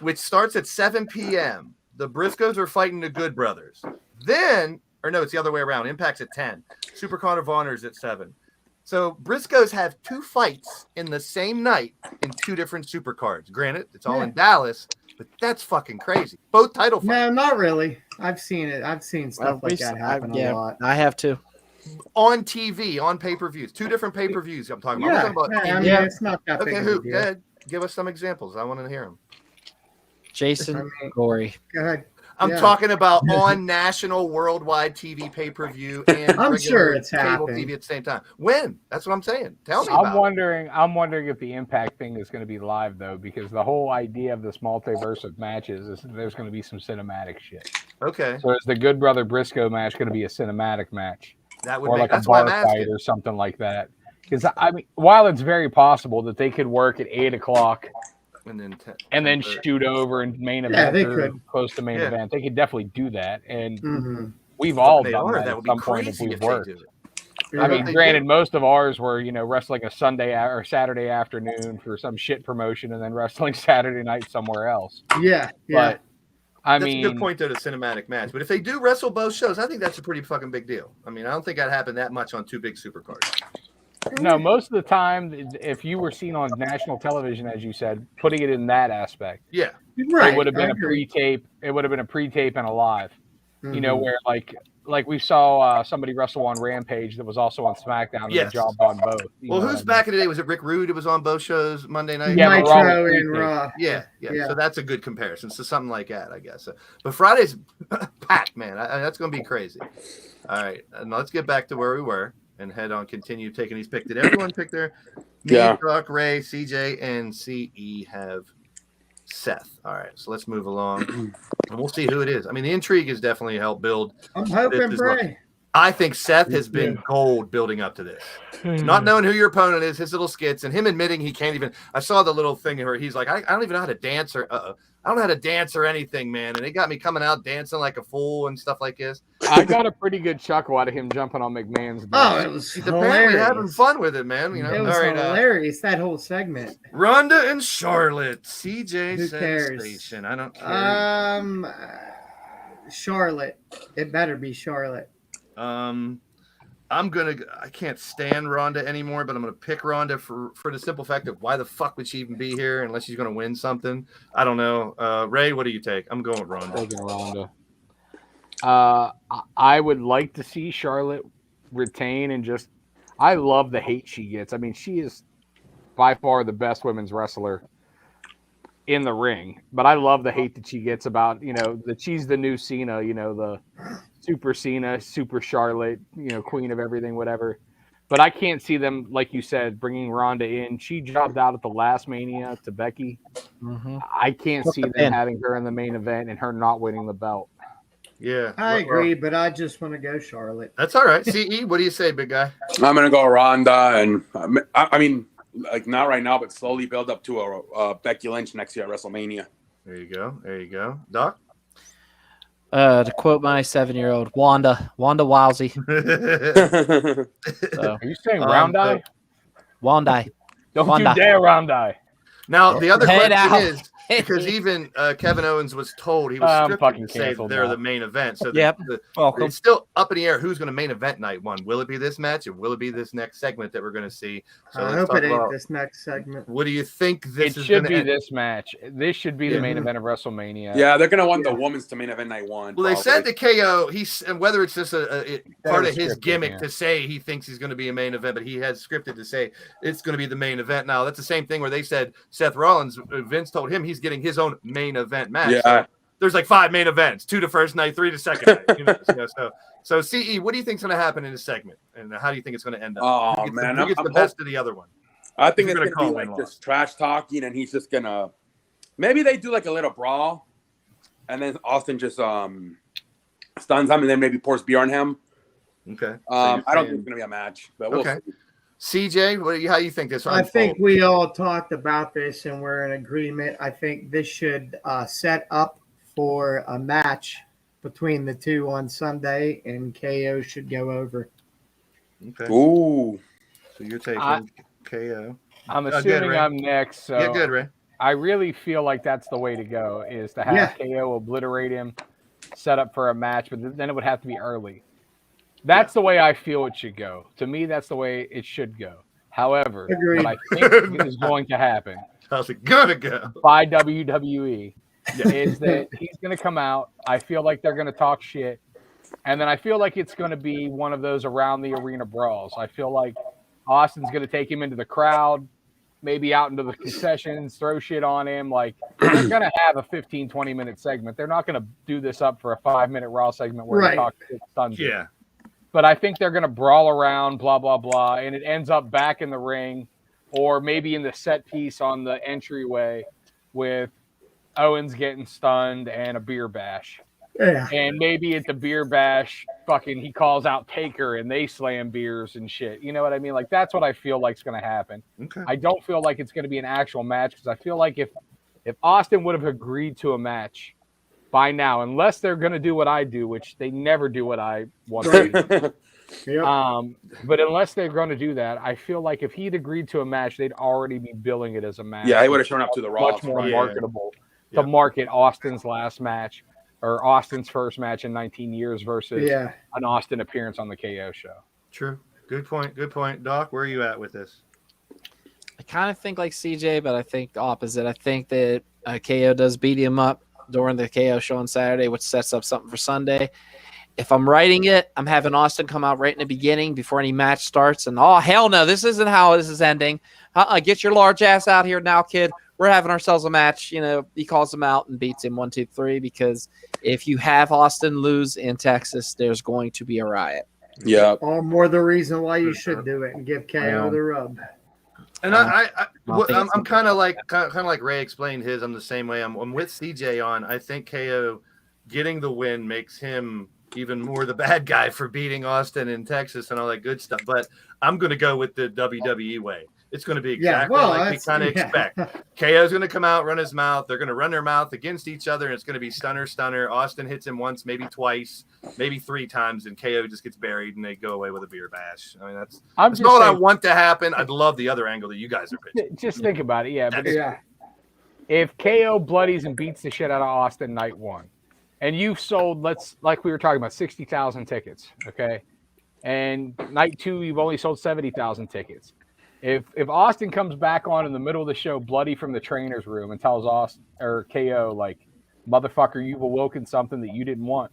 which starts at 7 p.m. The Briscoes are fighting the Good Brothers. Then, or no, it's the other way around. Impact's at 10. Supercard of Honor is at 7. So Briscoes have 2 fights in the same night in 2 different supercards. Granted, it's all in Dallas, but that's fucking crazy. Both title fights. No, not really. I've seen it. I've seen stuff like that happen a lot. I have too. On TV, on pay-per-views. 2 different pay-per-views I'm talking about. I'm talking about it's not that big of a deal. Go ahead. Give us some examples. I want to hear them. Jason Gory. Go ahead. I'm talking about on national worldwide TV pay-per-view and I'm sure it's cable happened. TV at the same time. When? That's what I'm saying. Tell me I'm about wondering if the Impact thing is going to be live, though, because the whole idea of this multiverse of matches is there's going to be some cinematic shit. Okay. So is the Good Brother Briscoe match going to be a cinematic match? That would or make, like that's a why bar I'm fight asking. or something like that? Because, I mean, while it's very possible that they could work at 8 o'clock and then shoot over and main event they or could. close to main event, they could definitely do that. And we've If all they done are, that that at would some be point if crazy we've if they worked. do it. I mean, They granted, do. most of ours were, wrestling a Sunday or Saturday afternoon for some shit promotion and then wrestling Saturday night somewhere else. Yeah. But, I That's mean, a good point, though, the cinematic match. But if they do wrestle both shows, I think that's a pretty fucking big deal. I mean, I don't think that happened that much on 2 big supercards. no, most of the time, if you were seen on national television, as you said, putting it in that aspect, Yeah. it would have been a pre-tape. It would have been a pre-tape and a live. Where like we saw somebody wrestle on Rampage that was also on SmackDown and Yes. jobbed on both. Well, who's back in the day? Was it Rick Rude? It was on both shows Monday night. Yeah, but Raw was Nitro and pre-taped. Raw. Yeah. So that's a good comparison. So something like that, I guess. But Friday's packed, man. That's going to be crazy. All right. Now let's get back to where we were and head on. Continue taking these picks. Did everyone pick their? Me, Chuck, Ray, CJ, and CE have Seth. All right. So let's move along, and we'll see who it is. I mean, the intrigue has definitely helped build. I'm hoping, this pray. I think Seth has been gold building up to this. Not knowing who your opponent is, his little skits, and him admitting he can't even. I saw the little thing where he's like, I don't even know how to dance or I don't know how to dance or anything, man. And it got me coming out dancing like a fool and stuff like this. I got a pretty good chuckle out of him jumping on McMahon's Oh, desk. it was He's apparently hilarious. having fun with it, man. You know, It was all right. hilarious, that whole segment. Rhonda and Charlotte, CJ Who cares? Sensation. I don't care. Charlotte. It better be Charlotte. I I can't stand Ronda anymore, but I'm gonna pick Ronda for the simple fact of why the fuck would she even be here unless she's gonna win something? I don't know. Ray, what do you take? I'm going with Ronda. Taking Ronda. I would like to see Charlotte retain and just. I love the hate she gets. I mean, she is by far the best women's wrestler in the ring, but I love the hate that she gets about, that she's the new Cena, the super Cena, super Charlotte, queen of everything, whatever. But I can't see them, like you said, bringing Ronda in. She jobbed out at the last Mania to Becky. Mm-hmm. I can't see them having her in the main event and her not winning the belt. Yeah, I agree, but I just want to go Charlotte. That's all right. CE, what do you say, big guy? I'm gonna go Ronda, and I mean, like not right now, but slowly build up to a Becky Lynch next year at WrestleMania. There you go. There you go, Doc. To quote my 7-year-old, Wanda Wowsy. So, Are you saying round eye? Wanda. Don't Wanda. you dare round eye. Now the other Head question out. is because even Kevin Owens was told he was scripted to say that they're the main event. So welcome. it's still up in the air who's going to main event night one. Will it be this match or will it be this next segment that we're going to see? So I let's hope it talk ain't about this next segment. what do you think this It is should gonna be end? this match. This should be the main event of WrestleMania. Yeah, they're gonna want the women's to main event night one. Well, they said the KO. And whether it's just a part of his scripted, gimmick to say he thinks he's going to be a main event, but he has scripted to say it's going to be the main event. Now that's the same thing where they said Seth Rollins. Vince told him he's getting his own main event match. Yeah. So there's like 5 main events: 2 the first night, 3 the second night. So CE, what do you think's going to happen in this segment, and how do you think it's going to end up? Oh who man, gets the best of the other one? I think Who's it's gonna gonna be call like just trash talking, and he's just gonna. Maybe they do like a little brawl, and then Austin just stuns him, and then maybe pours beer on him. Okay. I don't think it's gonna be a match, but we'll see. CJ, how do you think this one? I think we all talked about this and we're in agreement. I think this should set up for a match between the two on Sunday, and KO should go over. Okay. Ooh. So you're taking KO. I'm assuming I'm next. So yeah, good, Ray. I really feel like that's the way to go, is to have KO obliterate him, set up for a match, but then it would have to be early. That's the way I feel it should go. To me, that's the way it should go. However, what I think is going to happen How's it gonna go? by WWE is that he's going to come out. I feel like they're going to talk shit. And then I feel like it's going to be one of those around the arena brawls. I feel like Austin's going to take him into the crowd, maybe out into the concessions, throw shit on him. Like, they're going to have a 15, 20-minute segment. They're not going to do this up for a 5-minute Raw segment where they talk shit stuns. Yeah. But I think they're going to brawl around, blah, blah, blah, and it ends up back in the ring or maybe in the set piece on the entryway with Owens getting stunned and a beer bash. Yeah. And maybe at the beer bash, fucking he calls out Taker and they slam beers and shit. You know what I mean? Like, that's what I feel like is going to happen. Okay. I don't feel like it's going to be an actual match because I feel like if Austin would have agreed to a match by now, unless they're going to do what I do, which they never do what I want to do. But unless they're going to do that, I feel like if he'd agreed to a match, they'd already be billing it as a match. Yeah, he would have shown up to the Raw. Much more marketable to market Austin's last match or Austin's first match in 19 years versus an Austin appearance on the KO show. True. Good point. Good point. Doc, where are you at with this? I kind of think like CJ, but I think the opposite. I think that KO does beat him up during the KO show on Saturday, which sets up something for Sunday. If I'm writing it, I'm having Austin come out right in the beginning before any match starts. And, oh, hell no, this isn't how this is ending. Get your large ass out here now, kid. We're having ourselves a match. You know, he calls him out and beats him 1, 2, 3, because if you have Austin lose in Texas, there's going to be a riot. Yeah. All more the reason why you should do it and give KO the rub. And I'm kind of like Ray explained his. I'm the same way. I'm with CJ on. I think KO getting the win makes him even more the bad guy for beating Austin in Texas and all that good stuff. But I'm going to go with the WWE way. It's going to be exactly like we kind of expect. KO's going to come out, run his mouth. They're going to run their mouth against each other, and it's going to be stunner. Austin hits him once, maybe twice, maybe 3 times, and KO just gets buried, and they go away with a beer bash. I mean, that's not what I want to happen. I'd love the other angle that you guys are pitching. Just think about it, but if KO bloodies and beats the shit out of Austin night 1, and you've sold, like we were talking about, 60,000 tickets, okay? and night 2 you've only sold 70,000 tickets. If Austin comes back on in the middle of the show, bloody from the trainer's room, and tells Austin or KO like, "Motherfucker, you've awoken something that you didn't want."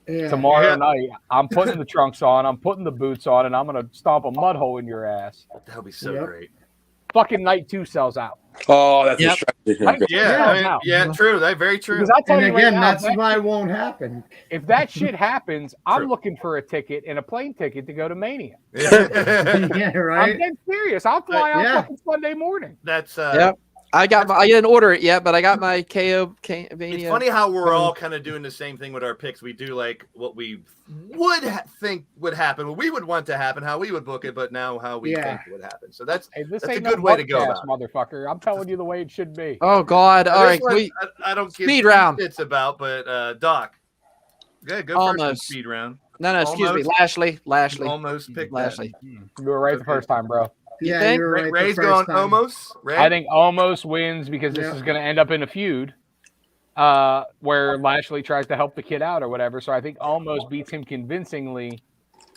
Yeah. Tomorrow night, I'm putting the trunks on, I'm putting the boots on, and I'm gonna stomp a mud hole in your ass. That would be so great. Fucking night 2 sells out. Oh, that's a strategy. Night 2 sells out. Yeah, true. That's very true. Because I'll tell And you again, right now, that's why it won't happen. if that shit happens, I'm looking for a ticket and a plane ticket to go to Mania. Yeah, right. I'm dead serious. I'll fly out fucking Sunday morning. That's Yep. I didn't order it yet, but I got my KO. It's funny how we're all kind of doing the same thing with our picks. We do like what we would think would happen, what we would want to happen, how we would book it, but now how we think it would happen. So that's this a ain't good no way to go podcast, about it. motherfucker. I'm telling you the way it should be. Oh God! All right, I don't give speed round. It's about, but Doc, go Almost. first in speed round. No, excuse me, Lashley. Almost picked Lashley. You were right the first time, bro. Yeah, think? you're right. Ray's going almost. Ray? I think almost wins because this is going to end up in a feud where Lashley tries to help the kid out or whatever. So I think almost beats him convincingly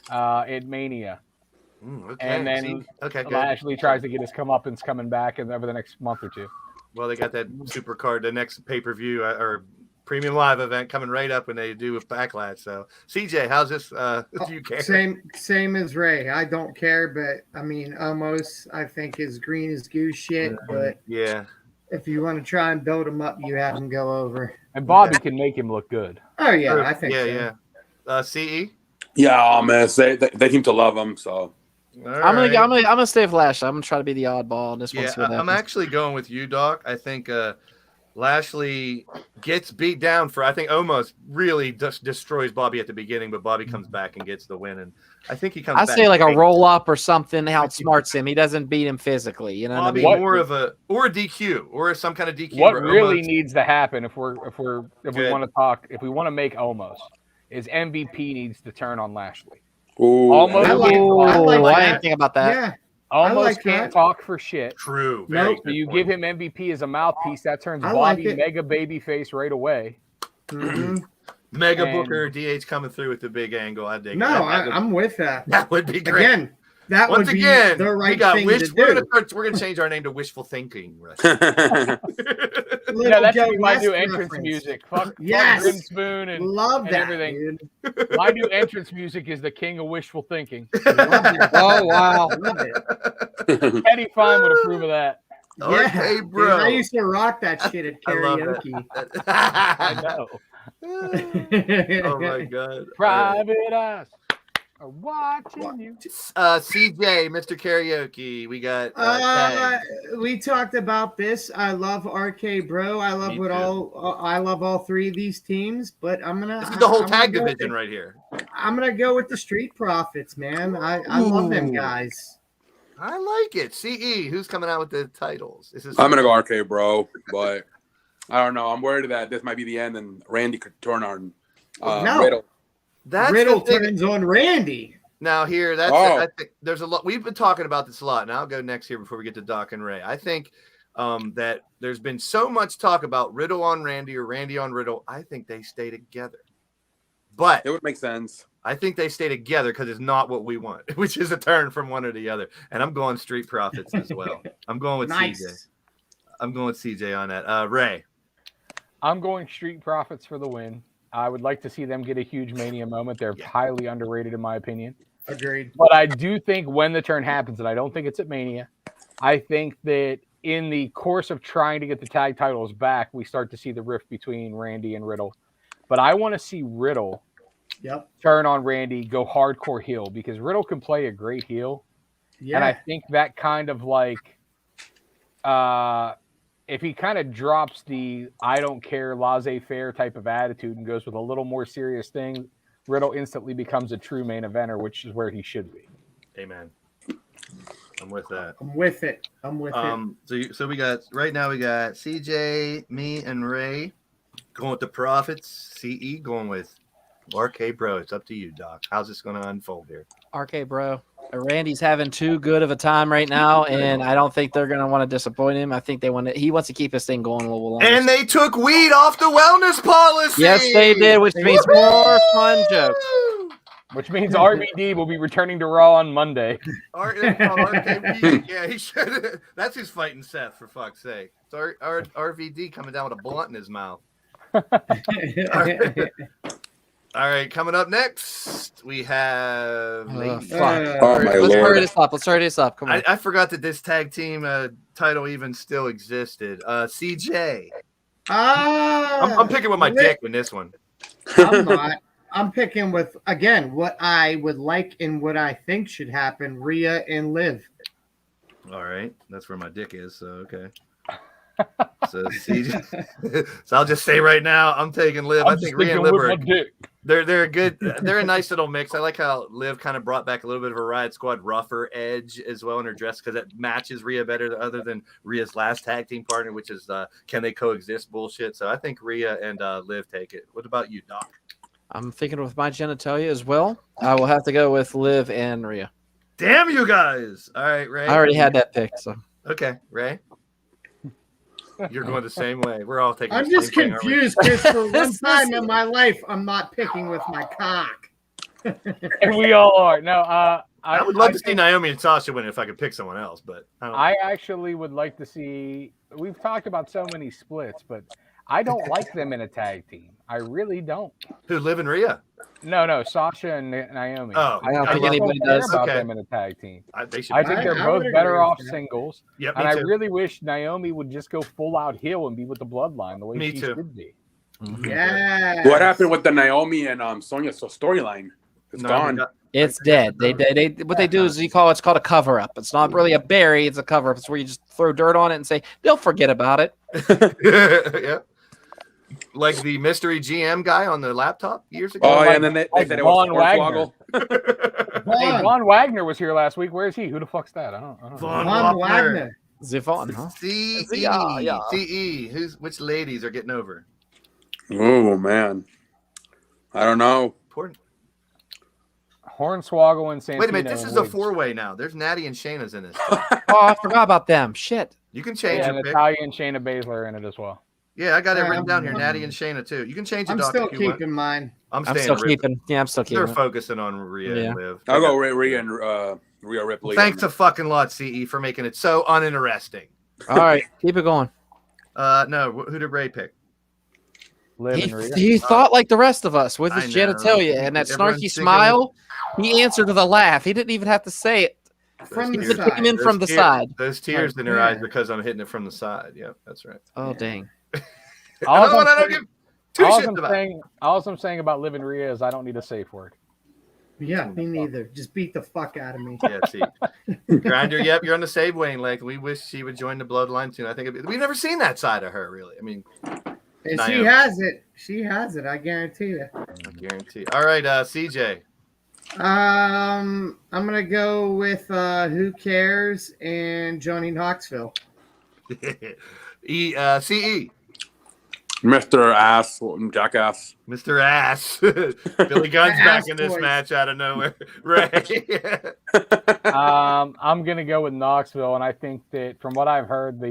at Mania. And then Lashley tries to get his comeuppance coming back over the next month or two. Well, they got that Supercard, the next pay-per-view or premium live event coming right up when they do with Backlash. So, CJ, how's this? Do you care? Same as Ray. I don't care, but I mean, almost I think is green as goose shit. But if you want to try and build him up, you have him go over. And Bobby can make him look good. Oh yeah, I think. CE. Yeah, man, they seem to love him. So I'm gonna stay with Lashley. I'm gonna try to be the oddball in this one. Yeah, I'm actually going with you, Doc. I think Lashley gets beat down for, I think, almost really just destroys Bobby at the beginning, but Bobby comes back and gets the win. And I think he comes back. I say like a roll up or something outsmarts him. He doesn't beat him physically. You know, Bobby what I mean? more of a DQ or some kind of DQ. What really needs to happen if we want to make almost is MVP needs to turn on Lashley. Ooh, almost. I didn't think about that. Yeah. Almost can't talk for shit. True. So you give him MVP as a mouthpiece, that turns Bobby mega babyface right away. Mm-hmm. Mega Booker DH coming through with the big angle. I dig. I'm with that. That would be great. Again, that would be the right thing to do. We're gonna change our name to Wishful Thinking. Yeah, that should be my new entrance music. Fuck Grim Spoon and love that, everything. Dude. My new entrance music is the King of Wishful Thinking. Oh wow! Eddie Fine would approve of that. Yeah, hey, bro. Dude, I used to rock that shit at karaoke. I know. Oh my god! Private eyes are watching you. CJ, Mr. Karaoke, we got. We talked about this. I love RK Bro. I love I love all three of these teams, but I'm gonna. This is the whole tag division right here. I'm gonna go with the Street Profits, man. I love them guys. I like it. CE, who's coming out with the titles? I'm gonna go RK Bro, but I don't know. I'm worried that this might be the end, and Randy could turn on Riddle. Riddle turns on Randy. Now here, I think there's a lot. We've been talking about this a lot, and I'll go next here before we get to Doc and Ray. I think that there's been so much talk about Riddle on Randy or Randy on Riddle. I think they stay together, but it would make sense. I think they stay together because it's not what we want, which is a turn from one or the other. And I'm going Street Profits as well. I'm going with CJ. I'm going with CJ on that. Ray. I'm going Street Profits for the win. I would like to see them get a huge Mania moment. They're highly underrated in my opinion. Agreed. But I do think when the turn happens, and I don't think it's at Mania, I think that in the course of trying to get the tag titles back, we start to see the rift between Randy and Riddle. But I want to see Riddle turn on Randy, go hardcore heel, because Riddle can play a great heel. Yeah. And I think that kind of like if he kind of drops the I don't care, laissez-faire type of attitude and goes with a little more serious thing, Riddle instantly becomes a true main eventer, which is where he should be. Amen. I'm with that. I'm with it. So we got CJ, me, and Ray going with the Profits. CE going with RK Bro. It's up to you, Doc. How's this going to unfold here? RK Bro. Randy's having too good of a time right now, and I don't think they're going to want to disappoint him. I think he wants to keep this thing going a little longer. And they took weed off the wellness policy. Yes, they did, which means more fun jokes. which means RVD will be returning to Raw on Monday. RKB. Yeah, he should. That's who's fighting Seth, for fuck's sake. It's RVD coming down with a blunt in his mouth. All right, coming up next, we have. Let's Lord. hurry this up. Let's hurry this up. Come on. I forgot that this tag team title even still existed. CJ. I'm picking with my dick in this one. I'm not. I'm picking with, again, what I would like and what I think should happen, Rhea and Liv. All right. That's where my dick is, so okay. So CJ. So I'll just say right now, I'm taking Liv. I think Rhea and Liv are they're a good, they're a nice little mix. I like how Liv kind of brought back a little bit of a Riot Squad rougher edge as well in her dress, because it matches Rhea better other than Rhea's last tag team partner, which is can they coexist bullshit. So I think Rhea and Liv take it. What about you, Doc? I'm thinking with my genitalia as well. I will have to go with Liv and Rhea. Damn you guys. All right, Ray. I already had that pick. So okay, Ray. You're going the same way. We're all taking. I'm just confused because for one time in my life, I'm not picking with my cock. And we all are. No, I would love to see Naomi and Sasha win if I could pick someone else, but I actually would like to see. We've talked about so many splits, but I don't like them in a tag team. I really don't. Who, Liv and Rhea? No, Sasha and Naomi. Oh, I don't think anybody does. About them in a tag team. I think they're both better off singles. Yep, and I really wish Naomi would just go full out heel and be with the bloodline the way she should be. Yeah. What happened with the Naomi and Sonya storyline? It's gone. It's dead. They what they do is it's called a cover up. It's not really a bury, it's a cover up. It's where you just throw dirt on it and say they'll forget about it. Yeah. Like the mystery GM guy on the laptop years ago. Oh, yeah, and then they said it was Von Wagner. Hey, Von Wagner was here last week. Where is he? Who the fuck's that? I don't know. Von Wagner. Zivon, huh? CE. Which ladies are getting over? Oh, man. I don't know. Important. Hornswoggle and Santino. Wait a minute. This is a four-way now. There's Natty and Shayna's in this. Oh, I forgot about them. Shit. You can change it. your pick. Natalia and Shayna Baszler in it as well. Yeah, I got it written down here. Natty and Shayna too. You can change it. I'm still keeping mine. I'm still keeping. Yeah, I'm still keeping. They're focusing on Rhea and Liv. I'll go Rhea and Rhea Ripley. Thanks a fucking lot, CE, for making it so uninteresting. All right, keep it going. No, who did Ray pick? He thought like the rest of us with his genitalia and that snarky smile. He answered with a laugh. He didn't even have to say it. From the side. Came in from the side. Those tears in her eyes because I'm hitting it from the side. Yep, that's right. Oh, dang. All I'm saying about Liv and Rhea is I don't need a safe word. Yeah, me neither. Just beat the fuck out of me. Yeah, see. Grinder, yep, you're on the save Wayne. Like, we wish she would join the bloodline too. I think we've never seen that side of her, really. I mean, and she has it. She has it. I guarantee you. I guarantee. All right, CJ. I'm gonna go with Who Cares and Johnny Knoxville. CE. Mr. Ass, Jackass. Mr. Ass. Billy Gunn's back in this match out of nowhere. Right. I'm going to go with Knoxville, and I think that from what I've heard,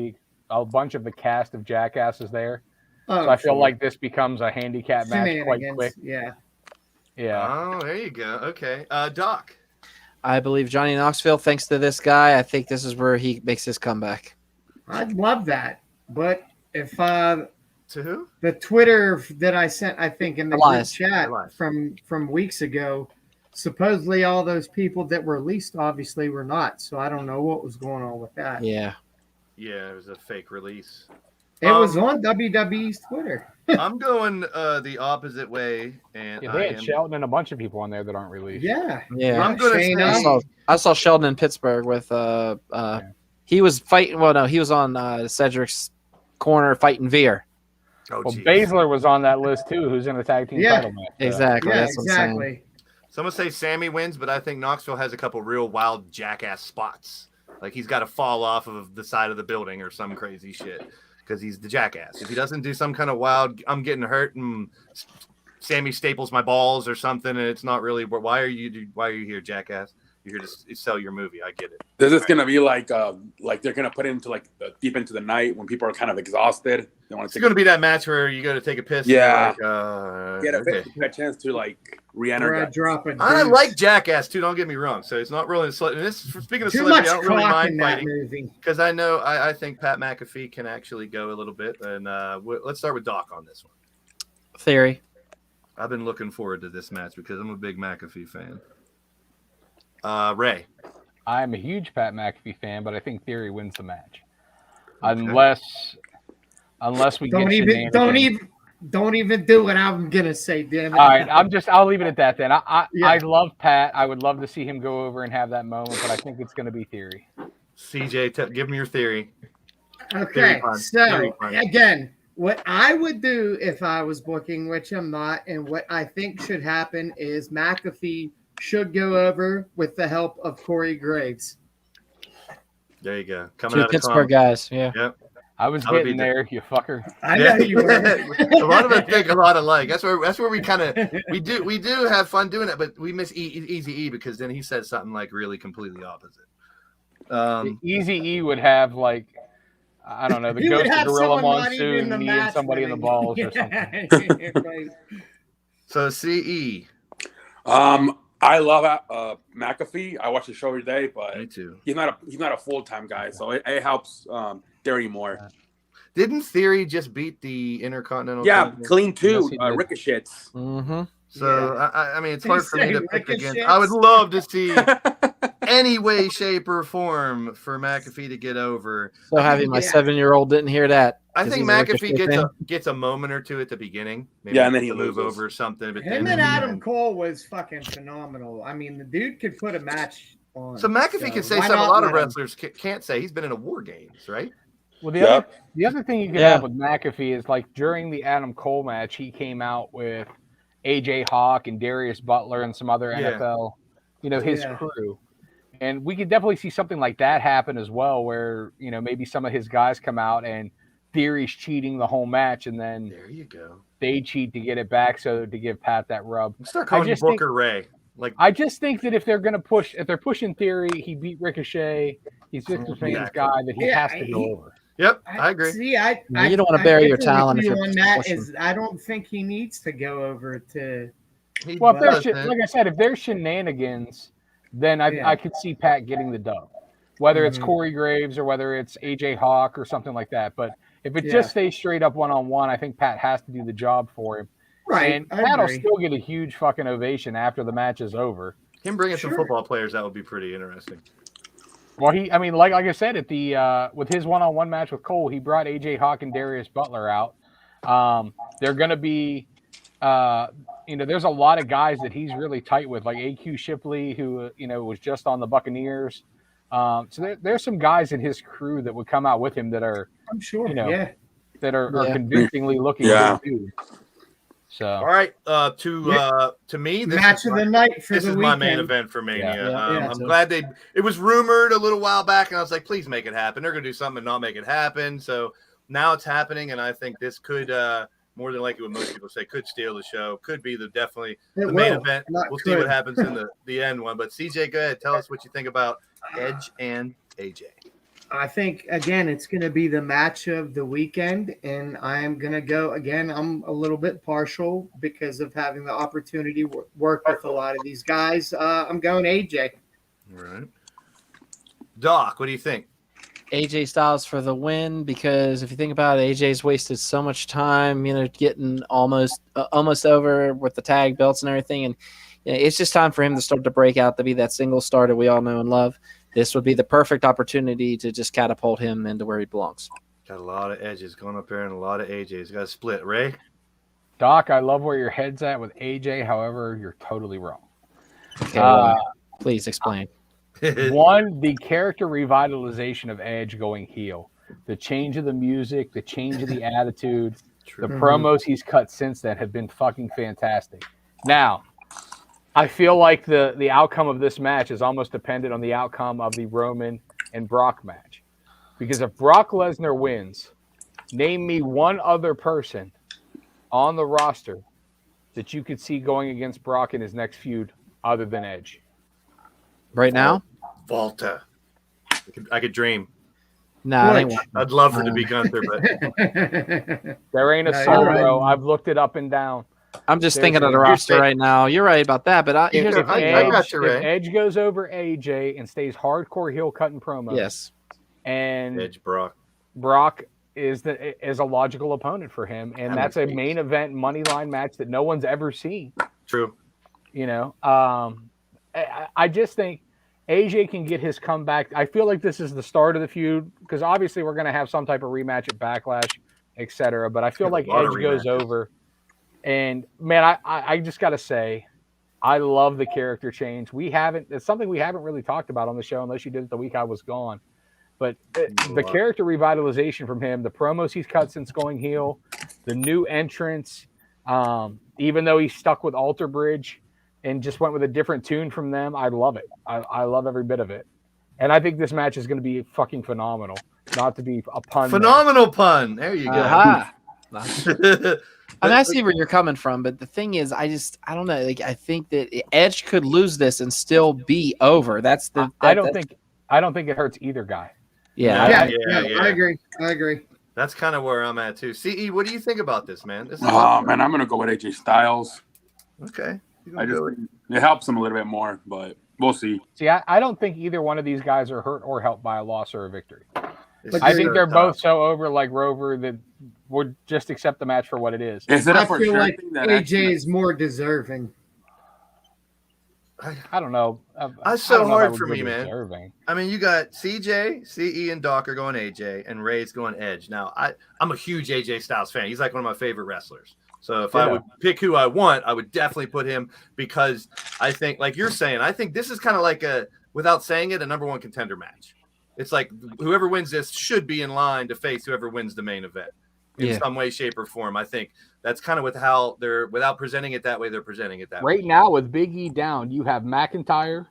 a bunch of the cast of Jackass is there. Oh, so I feel like this becomes a handicap match quite quick. Yeah. Oh, there you go. Okay. Doc. I believe Johnny Knoxville, thanks to this guy, I think this is where he makes his comeback. I'd love that. But if to who? The Twitter that I sent, I think, in the group chat from weeks ago, supposedly all those people that were released obviously were not. So I don't know what was going on with that. Yeah. Yeah, it was a fake release. It was on WWE's Twitter. I'm going the opposite way, and they had Shelton and a bunch of people on there that aren't released. Yeah. I'm going I saw Sheldon in Pittsburgh with he was fighting. Well, no, he was on Cedric's corner fighting Veer. Oh, well, Baszler was on that list too, who's in the tag team title match. Exactly. Yeah, that's exactly. what I'm saying. Someone say Sammy wins, but I think Knoxville has a couple real wild jackass spots. Like he's got to fall off of the side of the building or some crazy shit because he's the jackass. If he doesn't do some kind of wild, I'm getting hurt and Sammy staples my balls or something, and it's not really. Why are you here, jackass? You're here to sell your movie. I get it. This is gonna be like they're gonna put it into like deep into the night when people are kind of exhausted. They want to. It's gonna be that match where you go to take a piss. Yeah. And Get okay. a chance to like re-energize. Dropping. I like Jackass too. Don't get me wrong. So it's not really speaking of Too celebrity. much I don't really cock mind in that fighting movie. because I know I think Pat McAfee can actually go a little bit. And let's start with Doc on this one. Theory. I've been looking forward to this match because I'm a big McAfee fan. Ray. I'm a huge Pat McAfee fan, but I think Theory wins the match. Okay. Unless we Don't even do what I'm gonna say, damn it. All right, I'll leave it at that then. I love Pat. I would love to see him go over and have that moment, but I think it's gonna be Theory. CJ, give me your theory. Okay, so again, what I would do if I was booking, which I'm not, and what I think should happen is McAfee should go over with the help of Corey Graves. There you go. Coming Two out of Pittsburgh guys. Yeah. Yep. I was getting there, you fucker. I know you were. A lot of us think a lot alike. That's where we kind of we do have fun doing it, but we miss Easy E because then he says something like really completely opposite. Easy E would have like I don't know, the ghost of Gorilla Monsoon kneeing somebody in the balls or something. Right. So CE. I love McAfee. I watch the show every day, but Me too. he's not a full-time guy, so it helps Theory more. Didn't Theory just beat the Intercontinental? Yeah, champion? clean too. Yes, Ricochets. Mm-hmm. So I mean, it's hard for me to pick Ricochets? against. I would love to see any way, shape, or form for McAfee to get over. So happy my 7-year-old didn't hear that. I Is think he the McAfee Ricochet gets a moment or two at the beginning. Yeah, and then he move loses. over or something. But Him then and Adam Cole was fucking phenomenal. I mean, the dude could put a match on. So McAfee can say why something a not lot of let him? wrestlers can't say. He's been in a War Games, right? Well, the other thing you could Yeah. have with McAfee is like during the Adam Cole match, he came out with AJ Hawk and Darius Butler and some other Yeah. NFL, his crew. And we could definitely see something like that happen as well, where, maybe some of his guys come out and Theory's cheating the whole match, and then There you go. they cheat to get it back, so to give Pat that rub. Start calling you just think- Booker Ray. Like I just think that if they're pushing Theory, he beat Ricochet. He's Vince McMahon's guy that he has to go over. Yep, I agree. See, You don't want to bury your differ with talent if you you're on that. pushing. Is I don't think he needs to go over to. Well, if doesn't. there's like I said, if there's shenanigans, then I could see Pat getting the dub, whether it's Corey Graves or whether it's AJ Hawk or something like that. But if it just stays straight up one-on-one, I think Pat has to do the job for him. Right, And I Pat will agree. still get a huge fucking ovation after the match is over. Him bringing some football players, that would be pretty interesting. Well, like I said, at the with his one-on-one match with Cole, he brought AJ Hawk and Darius Butler out. They're going to be, there's a lot of guys that he's really tight with, like AQ Shipley, who was just on the Buccaneers. So there's some guys in his crew that would come out with him that are, I'm sure. that are convincingly looking good dudes. So All right, to me, this Match is of my, the night for this the is weekend. my main event for Mania. Yeah. I'm glad it was rumored a little while back, and I was like, please make it happen. They're going to do something and not make it happen. So now it's happening, and I think this could, more than likely what most people say, could steal the show. Could be definitely the main event. We'll see what happens in the end one. But CJ, go ahead. Tell us what you think about Edge and AJ. I think, again, it's going to be the match of the weekend, and I am going to go, again, I'm a little bit partial because of having the opportunity to work with a lot of these guys. I'm going AJ. All right. Doc, what do you think? AJ Styles for the win, because if you think about it, AJ's wasted so much time, getting almost over with the tag belts and everything, and it's just time for him to start to break out to be that single star that we all know and love. This would be the perfect opportunity to just catapult him into where he belongs. Got a lot of edges going up there and a lot of AJs. Got a split. Ray? Doc, I love where your head's at with AJ. However, you're totally wrong. Okay, please explain. One, the character revitalization of Edge going heel, the change of the music, the change of the attitude, the promos he's cut since then have been fucking fantastic. Now, I feel like the outcome of this match is almost dependent on the outcome of the Roman and Brock match. Because if Brock Lesnar wins, name me one other person on the roster that you could see going against Brock in his next feud other than Edge. right now. Volta. I could dream. No, I'd love for it to be Gunther, but there ain't a No, soul, you're right. bro. I've looked it up and down. I'm just There's thinking of the a- roster right now. You're right about that, but here's the If thing. I though. got you, Ray. if Edge goes over AJ and stays hardcore heel cutting promos, Yes. and Edge Brock. Brock is a logical opponent for him, and that's a main event money line match that no one's ever seen. True. I just think AJ can get his comeback. I feel like this is the start of the feud because obviously we're going to have some type of rematch at Backlash, etc. But I feel like lot of Edge goes rematches. over, and man, I just got to say, I love the character change. It's something we haven't really talked about on the show unless you did it the week I was gone. But the character revitalization from him, the promos he's cut since going heel, the new entrance, even though he's stuck with Alter Bridge and just went with a different tune from them, I love it. I love every bit of it. And I think this match is going to be fucking phenomenal. Not to be a pun. Phenomenal pun. There you go. Aha. I mean, I see where you're coming from, but the thing is, I don't know. Like, I think that Edge could lose this and still be over. That's the. I don't think it hurts either guy. Yeah. Yeah. I agree. That's kind of where I'm at too. CE, what do you think about this, man? This is Man, I'm gonna go with AJ Styles. okay. It helps him a little bit more, but we'll see. See, I don't think either one of these guys are hurt or helped by a loss or a victory. It's I think so they're tough. both so over like Rover that would just accept the match for what it is. Is it I a for feel sure like thing that AJ is more deserving. I don't know. That's so I don't know if I hard would for go me, man. deserving. I mean, you got CJ, CE, and Doc are going AJ, and Ray's going Edge. Now, I'm a huge AJ Styles fan. He's like one of my favorite wrestlers. So if I would pick who I want, I would definitely put him because I think, like you're saying, I think this is kind of like without saying it, a number one contender match. It's like whoever wins this should be in line to face whoever wins the main event in some way, shape, or form. I think that's kind of with how they're, without presenting it that way, they're presenting it that way. Right now, with Big E down, you have McIntyre,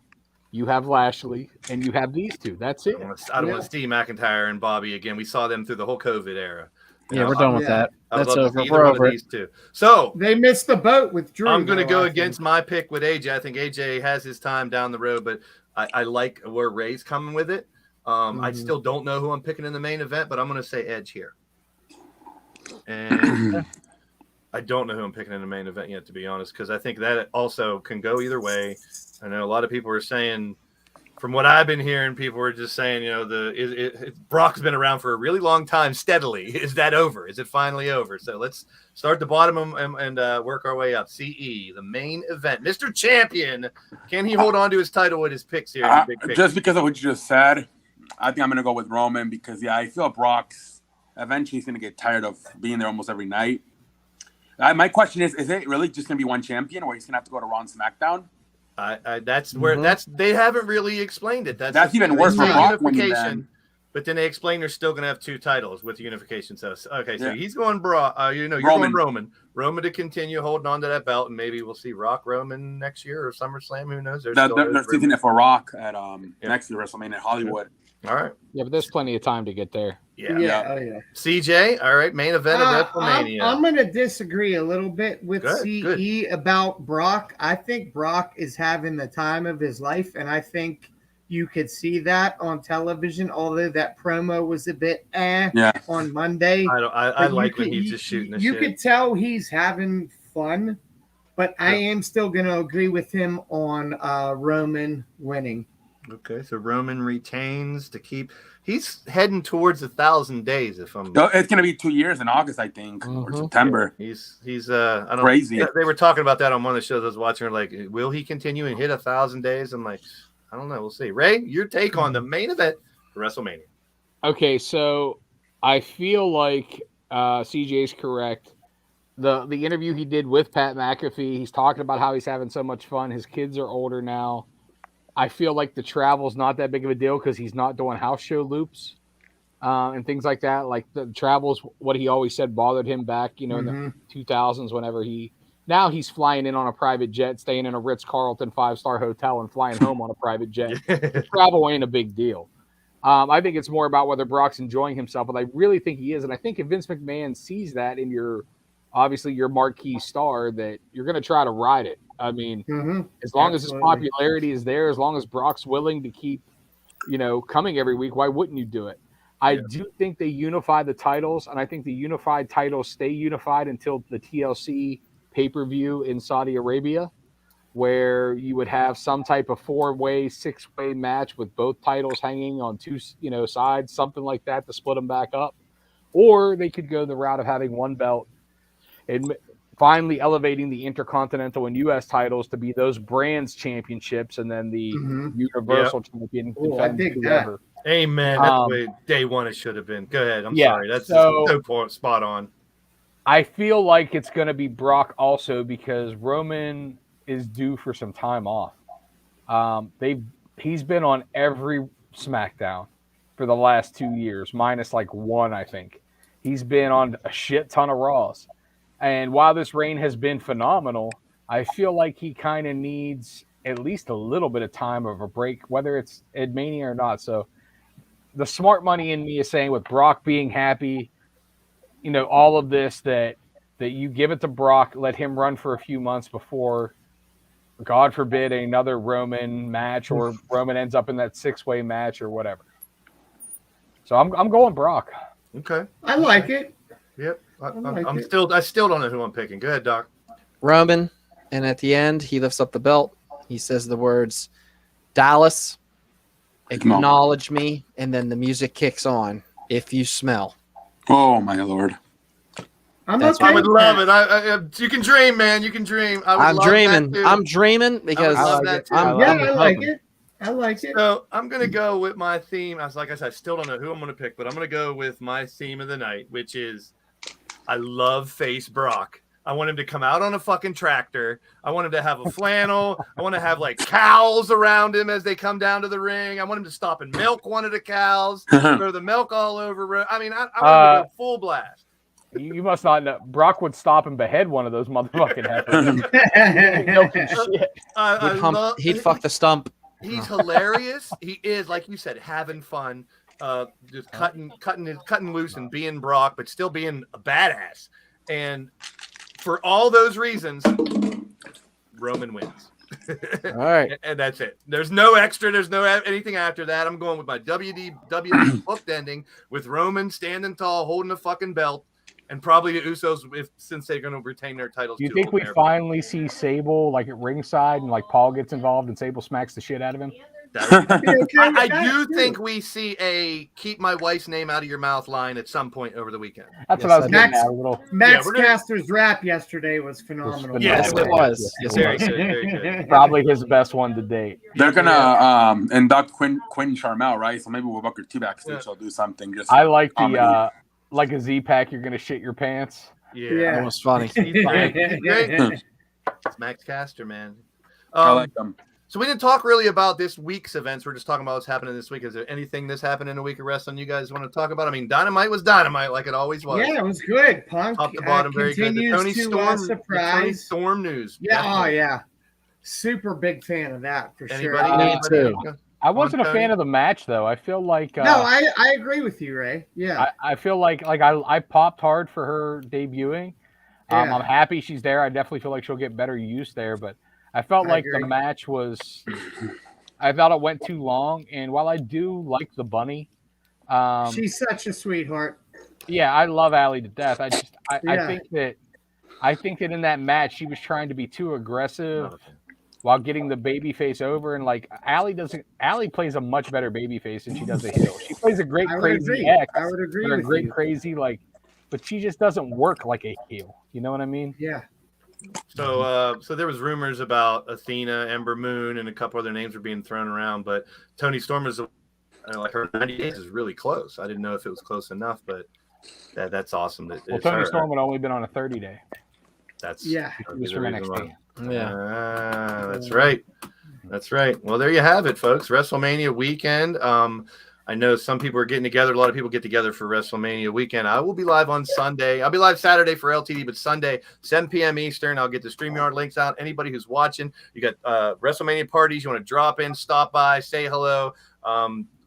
you have Lashley, and you have these two. That's it. I don't want to see McIntyre and Bobby again. We saw them through the whole COVID era. Yeah, we're done with that. That's That's over. Either We're one over of these two. So They missed the boat with Drew. I'm going to though, go I against think. my pick with AJ. I think AJ has his time down the road, but I like where Ray's coming with it. I still don't know who I'm picking in the main event, but I'm going to say Edge here. And I don't know who I'm picking in the main event yet, to be honest, because I think that also can go either way. I know a lot of people are saying, from what I've been hearing, people were just saying, you know, Brock's been around for a really long time steadily. Is that over? Is it finally over? So let's start the bottom and work our way up. CE, the main event. Mr. Champion, can he hold on to his title with his picks here? In the big picture? Just because of what you just said, I think I'm going to go with Roman because, I feel Brock's eventually he's going to get tired of being there almost every night. My question is it really just going to be one champion or he's going to have to go to Raw and SmackDown? That's where they haven't really explained it. That's even worse for Brock winning unification. then. But then they explain they're still going to have two titles with unification. So okay, so Yeah. he's going Brock. You're Roman. going Roman to continue holding on to that belt, and maybe we'll see Rock Roman next year or SummerSlam. Who knows? They're teasing it for Rock at next year WrestleMania in Hollywood. All right. Yeah, but there's plenty of time to get there. Yeah. CJ, all right, main event of WrestleMania. I'm going to disagree a little bit with Good, CE about Brock. I think Brock is having the time of his life, and I think you could see that on television, although that promo was a bit on Monday. I like when he's just shooting the shit. You could tell he's having fun, but I am still going to agree with him on Roman winning. Okay, so Roman retains to keep. He's heading towards 1,000 days. If I'm, it's going to be 2 years in August, I think, or September. He's I don't crazy. They were talking about that on one of the shows I was watching. Like, will he continue and hit 1,000 days? I'm like, I don't know. We'll see. Ray, your take on the main event for WrestleMania? Okay, so I feel like CJ's correct. The interview he did with Pat McAfee, he's talking about how he's having so much fun. His kids are older now. I feel like the travel's not that big of a deal because he's not doing house show loops and things like that. Like the travel's what he always said bothered him back, in the 2000s whenever now he's flying in on a private jet, staying in a Ritz-Carlton 5-star hotel and flying home on a private jet. Travel ain't a big deal. I think it's more about whether Brock's enjoying himself, but I really think he is. And I think if Vince McMahon sees that in your marquee star, that you're going to try to ride it. I mean, Mhm. as long as his Absolutely. popularity is there, as long as Brock's willing to keep, coming every week, why wouldn't you do it? I Yeah. do think they unify the titles, and I think the unified titles stay unified until the TLC pay-per-view in Saudi Arabia, where you would have some type of 4-way, 6-way match with both titles hanging on two, sides, something like that to split them back up. Or they could go the route of having one belt and finally elevating the Intercontinental and U.S. titles to be those brands championships, and then the Mhm. Universal Champion Oh, I defends dig that. whoever. Amen. That's the way day one it should have been. Go ahead. I'm Yeah, sorry. That's so- so spot on. I feel like it's going to be Brock also because Roman is due for some time off. He's been on every SmackDown for the last 2 years, minus like one, I think. He's been on a shit ton of Raws. And while this reign has been phenomenal, I feel like he kind of needs at least a little bit of time of a break, whether it's at Mania or not. So the smart money in me is saying with Brock being happy, all of this, that you give it to Brock, let him run for a few months before, God forbid, another Roman match or Roman ends up in that 6-way match or whatever. So I'm going Brock. Okay. I like it. Yep. like it. I still don't know who I'm picking. Go ahead, Doc. Roman, and at the end, he lifts up the belt. He says the words, Dallas, acknowledge me, and then the music kicks on. If you smell. Oh my Lord! I'm That's okay I would with love that. it. You can dream, man. You can dream. I'm love dreaming. that too. I'm dreaming because I would love like that it. too. I'm- Yeah, I'm I like hoping. it. I like it. So I'm gonna go with my theme. Like I said, I still don't know who I'm gonna pick, but I'm gonna go with my theme of the night, which is I love face Brock. I want him to come out on a fucking tractor. I want him to have a flannel. I want to have like cows around him as they come down to the ring. I want him to stop and milk one of the cows, throw the milk all over. I mean, I want him to go full blast. You must not know. Brock would stop and behead one of those motherfucking heifers. Milking shit. He'd fuck the stump. He's hilarious. He is, like you said, having fun, just cutting loose and being Brock, but still being a badass. And for all those reasons, Roman wins. All right. And that's it. There's no extra. There's no anything after that. I'm going with my WWE booked ending with Roman standing tall, holding the fucking belt, and probably the Usos since they're going to retain their titles. Do you too, think we there. finally see Sable like at ringside and like Paul gets involved and Sable smacks the shit out of him? I do think we see a keep my wife's name out of your mouth line at some point over the weekend. That's Yes, what I was I getting Max- at. A little. Max we're gonna- Caster's rap yesterday was phenomenal. Yes, it was. Yes, Very good. Very good. Probably his best one to date. They're gonna induct Quinn Charmel, right? So maybe we'll book her two backstage. Yeah. She'll do something. Just I like comedy. the like a Z-Pack. You're gonna shit your pants. Yeah. That was funny. He's great. He's great. It's Max Caster, man. I like them. So we didn't talk really about this week's events. We're just talking about what's happening this week. Is there anything that's happened in a week of wrestling you guys want to talk about? I mean, Dynamite was Dynamite, like it always was. Yeah, it was good. Punk Top to bottom, very good. The continues Tony to Storm, the Tony surprise. Storm news. Yeah, Definitely. yeah. Super big fan of that for sure. Anybody? too. I wasn't a Tony? fan of the match though. I feel like No, I agree with you, Ray. Yeah. I feel like I popped hard for her debuting. Yeah. I'm happy she's there. I definitely feel like she'll get better use there, but I felt I like agree. the match was. I thought it went too long, and while I do like the bunny, She's such a sweetheart. yeah, I love Allie to death. I Yeah. think that in that match she was trying to be too aggressive while getting the baby face over, and like Allie plays a much better baby face than she does a heel. She plays a great I would crazy agree. X, I would agree or a with great you. crazy but she just doesn't work like a heel. You know what I mean? Yeah. So there was rumors about Athena, Ember Moon, and a couple other names were being thrown around, but Tony Storm is like her 90 days is really close. I didn't know if it was close enough, but that's awesome. That Well, it's Tony her. Storm had only been on a 30-day. That's Yeah. He was from NXT. Yeah. That's right. That's right. Well, there you have it, folks. WrestleMania weekend. I know some people are getting together. A lot of people get together for WrestleMania weekend. I will be live on Sunday. I'll be live Saturday for LTD, but Sunday, 7 p.m. Eastern. I'll get the StreamYard links out. Anybody who's watching, you got WrestleMania parties. You want to drop in, stop by, say hello.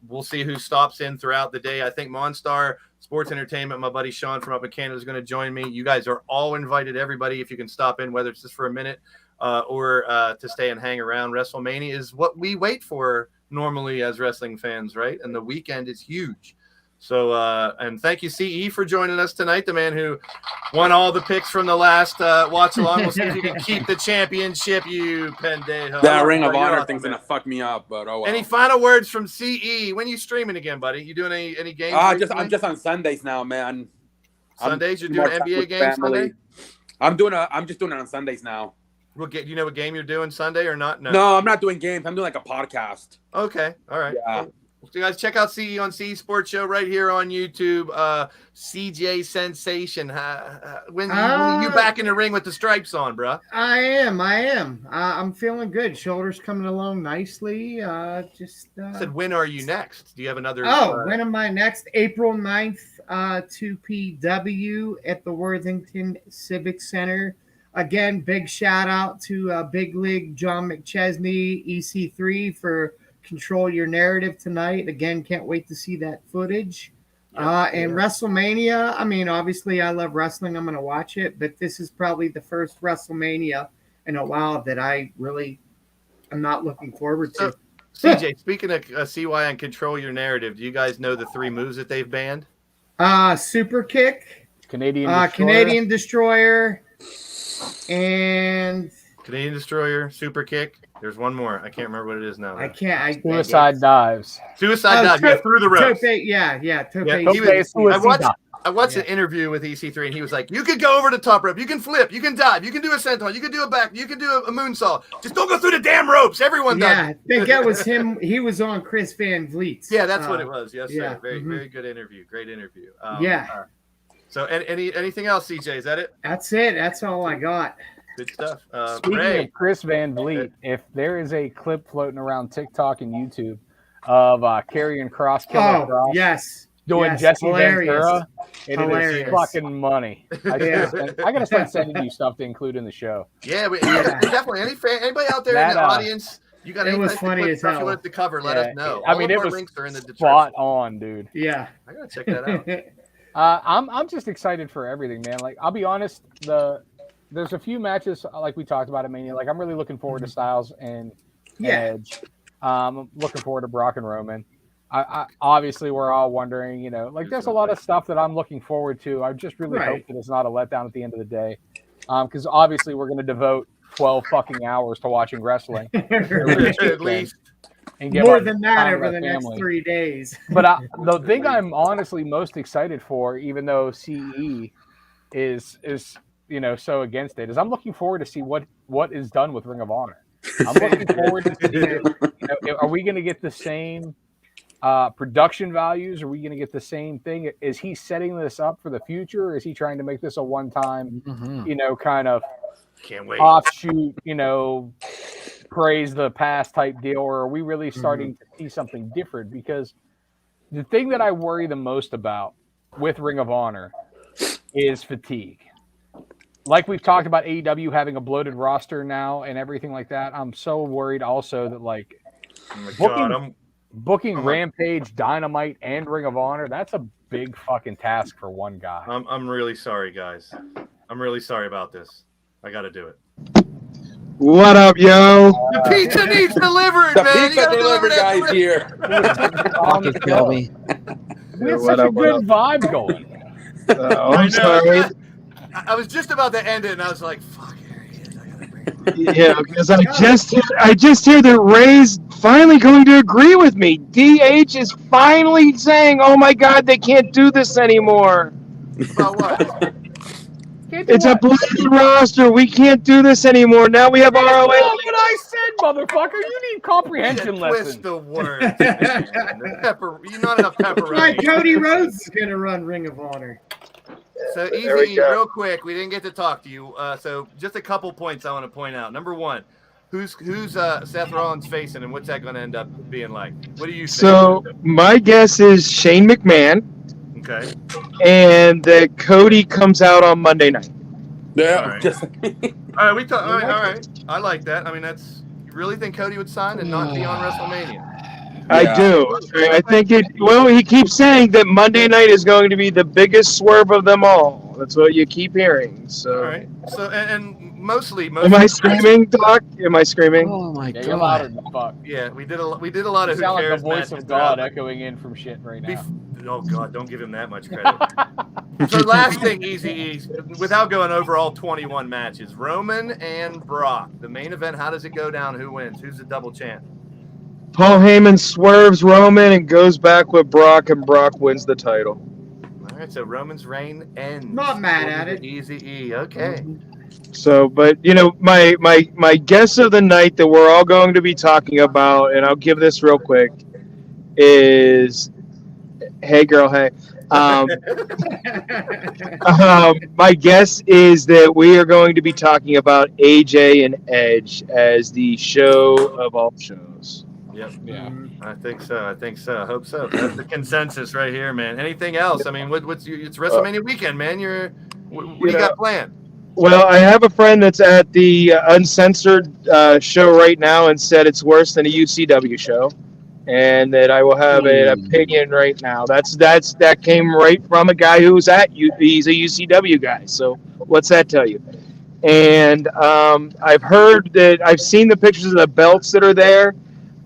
We'll see who stops in throughout the day. I think Monstar Sports Entertainment, my buddy Sean from up in Canada, is going to join me. You guys are all invited, everybody, if you can stop in, whether it's just for a minute. or to stay and hang around. WrestleMania is what we wait for normally as wrestling fans, right? And the weekend is huge. So, and thank you, CE, for joining us tonight, the man who won all the picks from the last watch along. We'll see if you can keep the championship, you pendejo. That Ring of Honor thing's going to fuck me up, but oh well. Any final words from CE? When are you streaming again, buddy? You doing any games? I'm just on Sundays now, man. Sundays? You're doing NBA games Sunday? I'm just doing it on Sundays now. You know what game you're doing Sunday or not? No, I'm not doing games. I'm doing like a podcast. Okay. All right. Yeah. Cool. So you guys check out CE on CE Sports Show right here on YouTube. CJ Sensation. When you back in the ring with the stripes on, bro? I am. I'm feeling good. Shoulders coming along nicely. I said, when are you next? Do you have another? When am I next? April 9th, 2 PW at the Worthington Civic Center. Again, big shout out to Big League John McChesney, EC3 for Control Your Narrative tonight. Again, can't wait to see that footage. And WrestleMania, I mean, obviously I love wrestling. I'm going to watch it, but this is probably the first WrestleMania in a while that I really am not looking forward to. CJ, speaking of CY and Control Your Narrative, do you guys know the 3 moves that they've banned? Super Kick, Canadian Destroyer, and Canadian Destroyer, Super Kick. There's one more. I can't remember what it is now. Suicide dives. Suicide dives. Through the ropes. Tope. I watched an interview with EC3, and he was like, "You could go over the top rope. You can flip. You can dive. You can do a senton. You can do a back. You can do a moonsault. Just don't go through the damn ropes. Everyone does." Yeah, I think that was him. He was on Chris Van Vliet's. Yeah, that's what it was. Yes, sir. Very good interview. Great interview. So, anything else, CJ? Is that it? That's it. That's all I got. Good stuff. Speaking of Chris Van Vliet, if there is a clip floating around TikTok and YouTube of Karrion Kross, doing Jesse Ventura, it is fucking money. I gotta start sending you stuff to include in the show. Yeah, definitely. Anybody out there in the audience, you got any funny as hell. You want to cover? Let us know. I mean, it was links are in the spot on, dude. Yeah, I gotta check that out. I'm just excited for everything, man. Like, I'll be honest, there's a few matches like we talked about at Mania. Like, I'm really looking forward to Styles and Edge. I'm looking forward to Brock and Roman. I obviously we're all wondering, there's a lot of stuff that I'm looking forward to. I just really hope that it's not a letdown at the end of the day, because obviously we're going to devote 12 fucking hours to watching wrestling at least. And more than that over the next 3 days. But the thing I'm honestly most excited for, even though CE is so against it, is I'm looking forward to see what is done with Ring of Honor. I'm looking forward to see, are we going to get the same production values? Are we going to get the same thing? Is he setting this up for the future? Or is he trying to make this a one-time, kind of can't wait offshoot, praise the past type deal? Or are we really starting to see something different? Because the thing that I worry the most about with Ring of Honor is fatigue. Like we've talked about AEW having a bloated roster now and everything like that. I'm so worried also that booking Rampage, Dynamite, and Ring of Honor, that's a big fucking task for one guy. I'm really sorry, guys. I'm really sorry about this. I got to do it. What up, yo? The pizza needs delivered, the man. Pizza delivered guy's here. We had such a good vibe going. I'm sorry. I was just about to end it, and I was like, "Fuck, here he is." I gotta bring it. Yeah, because I just hear that Ray's finally going to agree with me. DH is finally saying, "Oh my God, they can't do this anymore." About what? It's a bloated roster. We can't do this anymore. Now we have ROH. That's not what I said, motherfucker. You need comprehension lessons. Twist the words. You're not enough pepperoni. Right, Cody Rhodes is gonna run Ring of Honor. So easy, real quick. We didn't get to talk to you. So just a couple points I want to point out. Number one, who's Seth Rollins facing, and what's that going to end up being like? What do you think? So my guess is Shane McMahon. Okay. And that Cody comes out on Monday night. Yeah. All right. All right. I like that. I mean, you really think Cody would sign and not be on WrestleMania? I do. I think it. Well, he keeps saying that Monday night is going to be the biggest swerve of them all. That's what you keep hearing. So. All right. So and mostly. Am I screaming, Doc? Am I screaming? Oh my Yeah, you're louder than fuck. Yeah, we did a lot You of sound Who like the Cares voice matches of God throughout. echoing in from shit right now. Oh God, don't give him that much credit. So last thing, Easy, without going over all 21 matches, Roman and Brock, the main event. How does it go down? Who wins? Who's the double champ? Paul Heyman swerves Roman and goes back with Brock, and Brock wins the title. All right, so Roman's reign ends. Not mad at it. Easy E. Okay. So, but my guess of the night that we're all going to be talking about, and I'll give this real quick, is, hey girl, hey. My guess is that we are going to be talking about AJ and Edge as the show of all shows. Yep. Yeah. I think so. I hope so. That's the consensus right here, man. Anything else? I mean, it's WrestleMania weekend, man. What do you got planned? Well, I have a friend that's at the Uncensored show right now and said it's worse than a UCW show, and that I will have an opinion right now. That came right from a guy who's he's a UCW guy. So what's that tell you? And I've heard that I've seen the pictures of the belts that are there.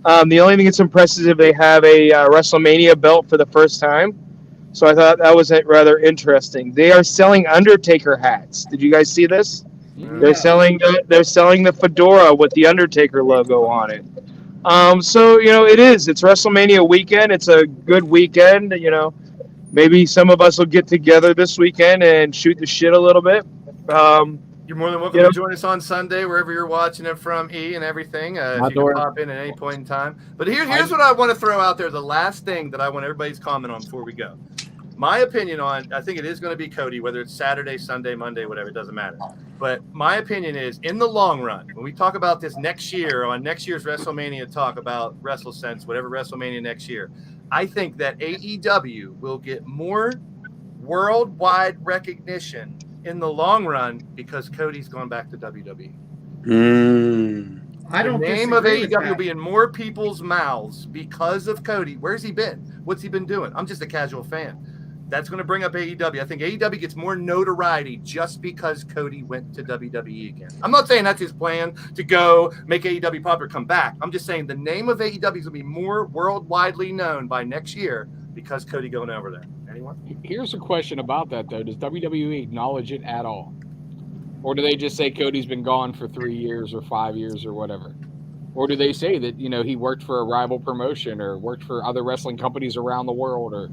The only thing that's impressive is if they have a WrestleMania belt for the first time. So I thought that was rather interesting. They are selling Undertaker hats. Did you guys see this? Yeah. They're selling the fedora with the Undertaker logo on it. So it's WrestleMania weekend. It's a good weekend. Maybe some of us will get together this weekend and shoot the shit a little bit. You're more than welcome to join us on Sunday, wherever you're watching it from, E and everything. If you can pop in at any point in time. But here's what I want to throw out there. The last thing that I want everybody's comment on before we go. My opinion on, I think it is going to be Cody, whether it's Saturday, Sunday, Monday, whatever, it doesn't matter. But my opinion is, in the long run, when we talk about this next year, on next year's WrestleMania, talk about WrestleSense, whatever WrestleMania next year, I think that AEW will get more worldwide recognition in the long run because Cody's going back to WWE. I don't The name of disagree with AEW will that. be in more people's mouths because of Cody. Where's he been? What's he been doing? I'm just a casual fan. That's going to bring up AEW. I think AEW gets more notoriety just because Cody went to WWE again. I'm not saying that's his plan to go make AEW popular, come back. I'm just saying the name of AEW is going to be more worldwidely known by next year because Cody going over there. Anyone? Here's a question about that, though. Does WWE acknowledge it at all? Or do they just say Cody's been gone for 3 years or 5 years or whatever? Or do they say that, he worked for a rival promotion or worked for other wrestling companies around the world or,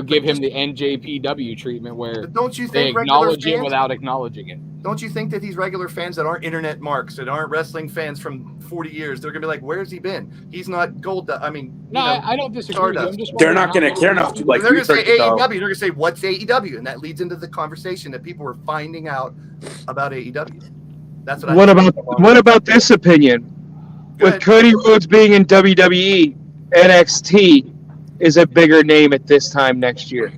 give him the NJPW treatment where don't you they think acknowledge it without acknowledging it? Don't you think that these regular fans that aren't internet marks, that aren't wrestling fans from 40 years, they're going to be like, where's he been? He's not gold. I don't disagree with you. I'm just They're not going to care enough to they're going to say research it, though. AEW. They're going to say, what's AEW? And that leads into the conversation that people are finding out about AEW. That's what about this opinion? With Cody Rhodes being in WWE, NXT is a bigger name at this time next year.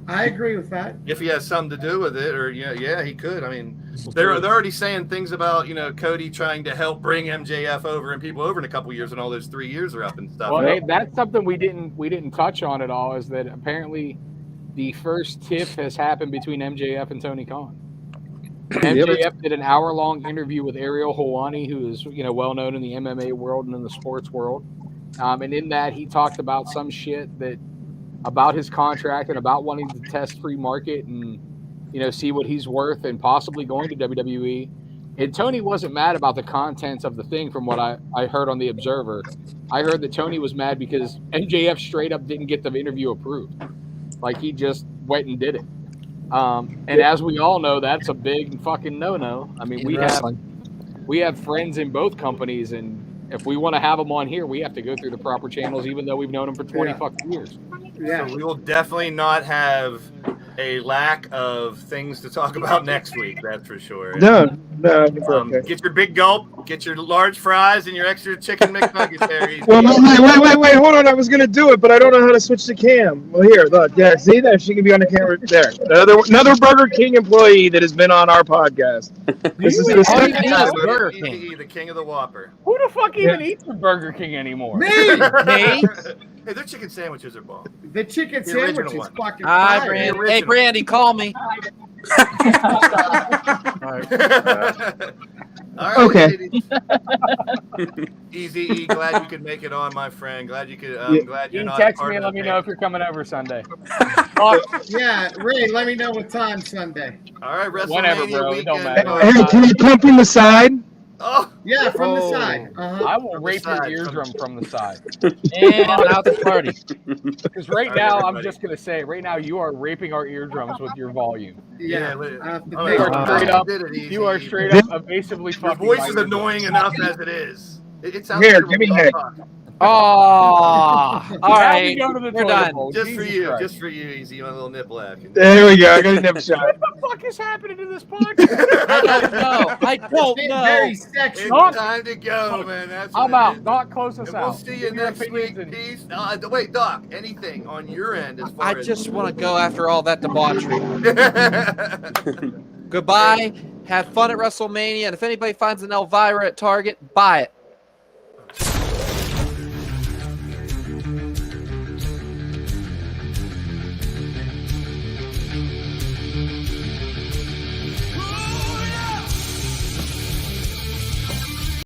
I agree with that. If he has something to do with it, or yeah, he could. I mean, they're already saying things about Cody trying to help bring MJF over and people over in a couple years, and all those 3 years are up and stuff. Well, hey, that's something we didn't touch on at all. Is that apparently the first tiff has happened between MJF and Tony Khan. MJF did an hour-long interview with Ariel Helwani, who is well known in the MMA world and in the sports world. And in that, he talked about some shit about his contract and about wanting to test free market and see what he's worth and possibly going to WWE. And Tony wasn't mad about the contents of the thing, from what I heard on The Observer. I heard that Tony was mad because MJF straight up didn't get the interview approved. Like, he just went and did it. And as we all know, that's a big fucking no-no. I mean, we have friends in both companies, and if we want to have them on here, we have to go through the proper channels, even though we've known them for 20 fucking years. Yeah. So we will definitely not have a lack of things to talk about next week. That's for sure. No. Okay. Get your big gulp, get your large fries, and your extra chicken McNuggets there. Well, wait, hold on. I was going to do it, but I don't know how to switch the cam. Well, here, look. Yeah, see that? She can be on the camera there. Another Burger King employee that has been on our podcast. This is the second time. Burger King, the king of the Whopper. Who the fuck even eats a Burger King anymore? Me! Hey, their chicken sandwiches are bomb. The chicken The sandwich original is one. fucking Hi, fire. Brandy. Hey, Brandy, call me. All right, Okay. ladies. Easy E, glad you could make it on, my friend. Glad you could. Yeah. Glad You you're can not. text part me and of let the me know if you're coming over Sunday. Yeah, Ray, let me know what time Sunday. All right, WrestleMania Whenever, bro, it don't weekend. matter. Hey, can you come from the side? Oh, Yeah, from the Oh. side. I will From the rape your side, eardrum from the side. And out the party. Because right All right, now, I'm everybody. just going to say, right now, you are raping our eardrums with your volume. Yeah. wait. I have to All take You right, are it. straight you up. did it, Easy You are E. straight up evasively Your fucking voice my is eardrum. annoying enough as it is. It sounds Here, good give when me we that. talk. Oh, all Now we right. go to the We're toilet done. bowl. Just for Jesus you, Christ. just for you, Easy. You want a little nipple action. There we go. I got a nip shot. What the fuck is happening to this podcast? I don't know. I don't It's know. very It's sexual. time to go, Look, man. That's I'm what it out. is. Doc, close us And we'll out. see you Give your next week. opinions and- Peace. Wait, Doc. Anything on your end as far I as just want to go after all that debauchery. Goodbye. Have fun at WrestleMania. And if anybody finds an Elvira at Target, buy it.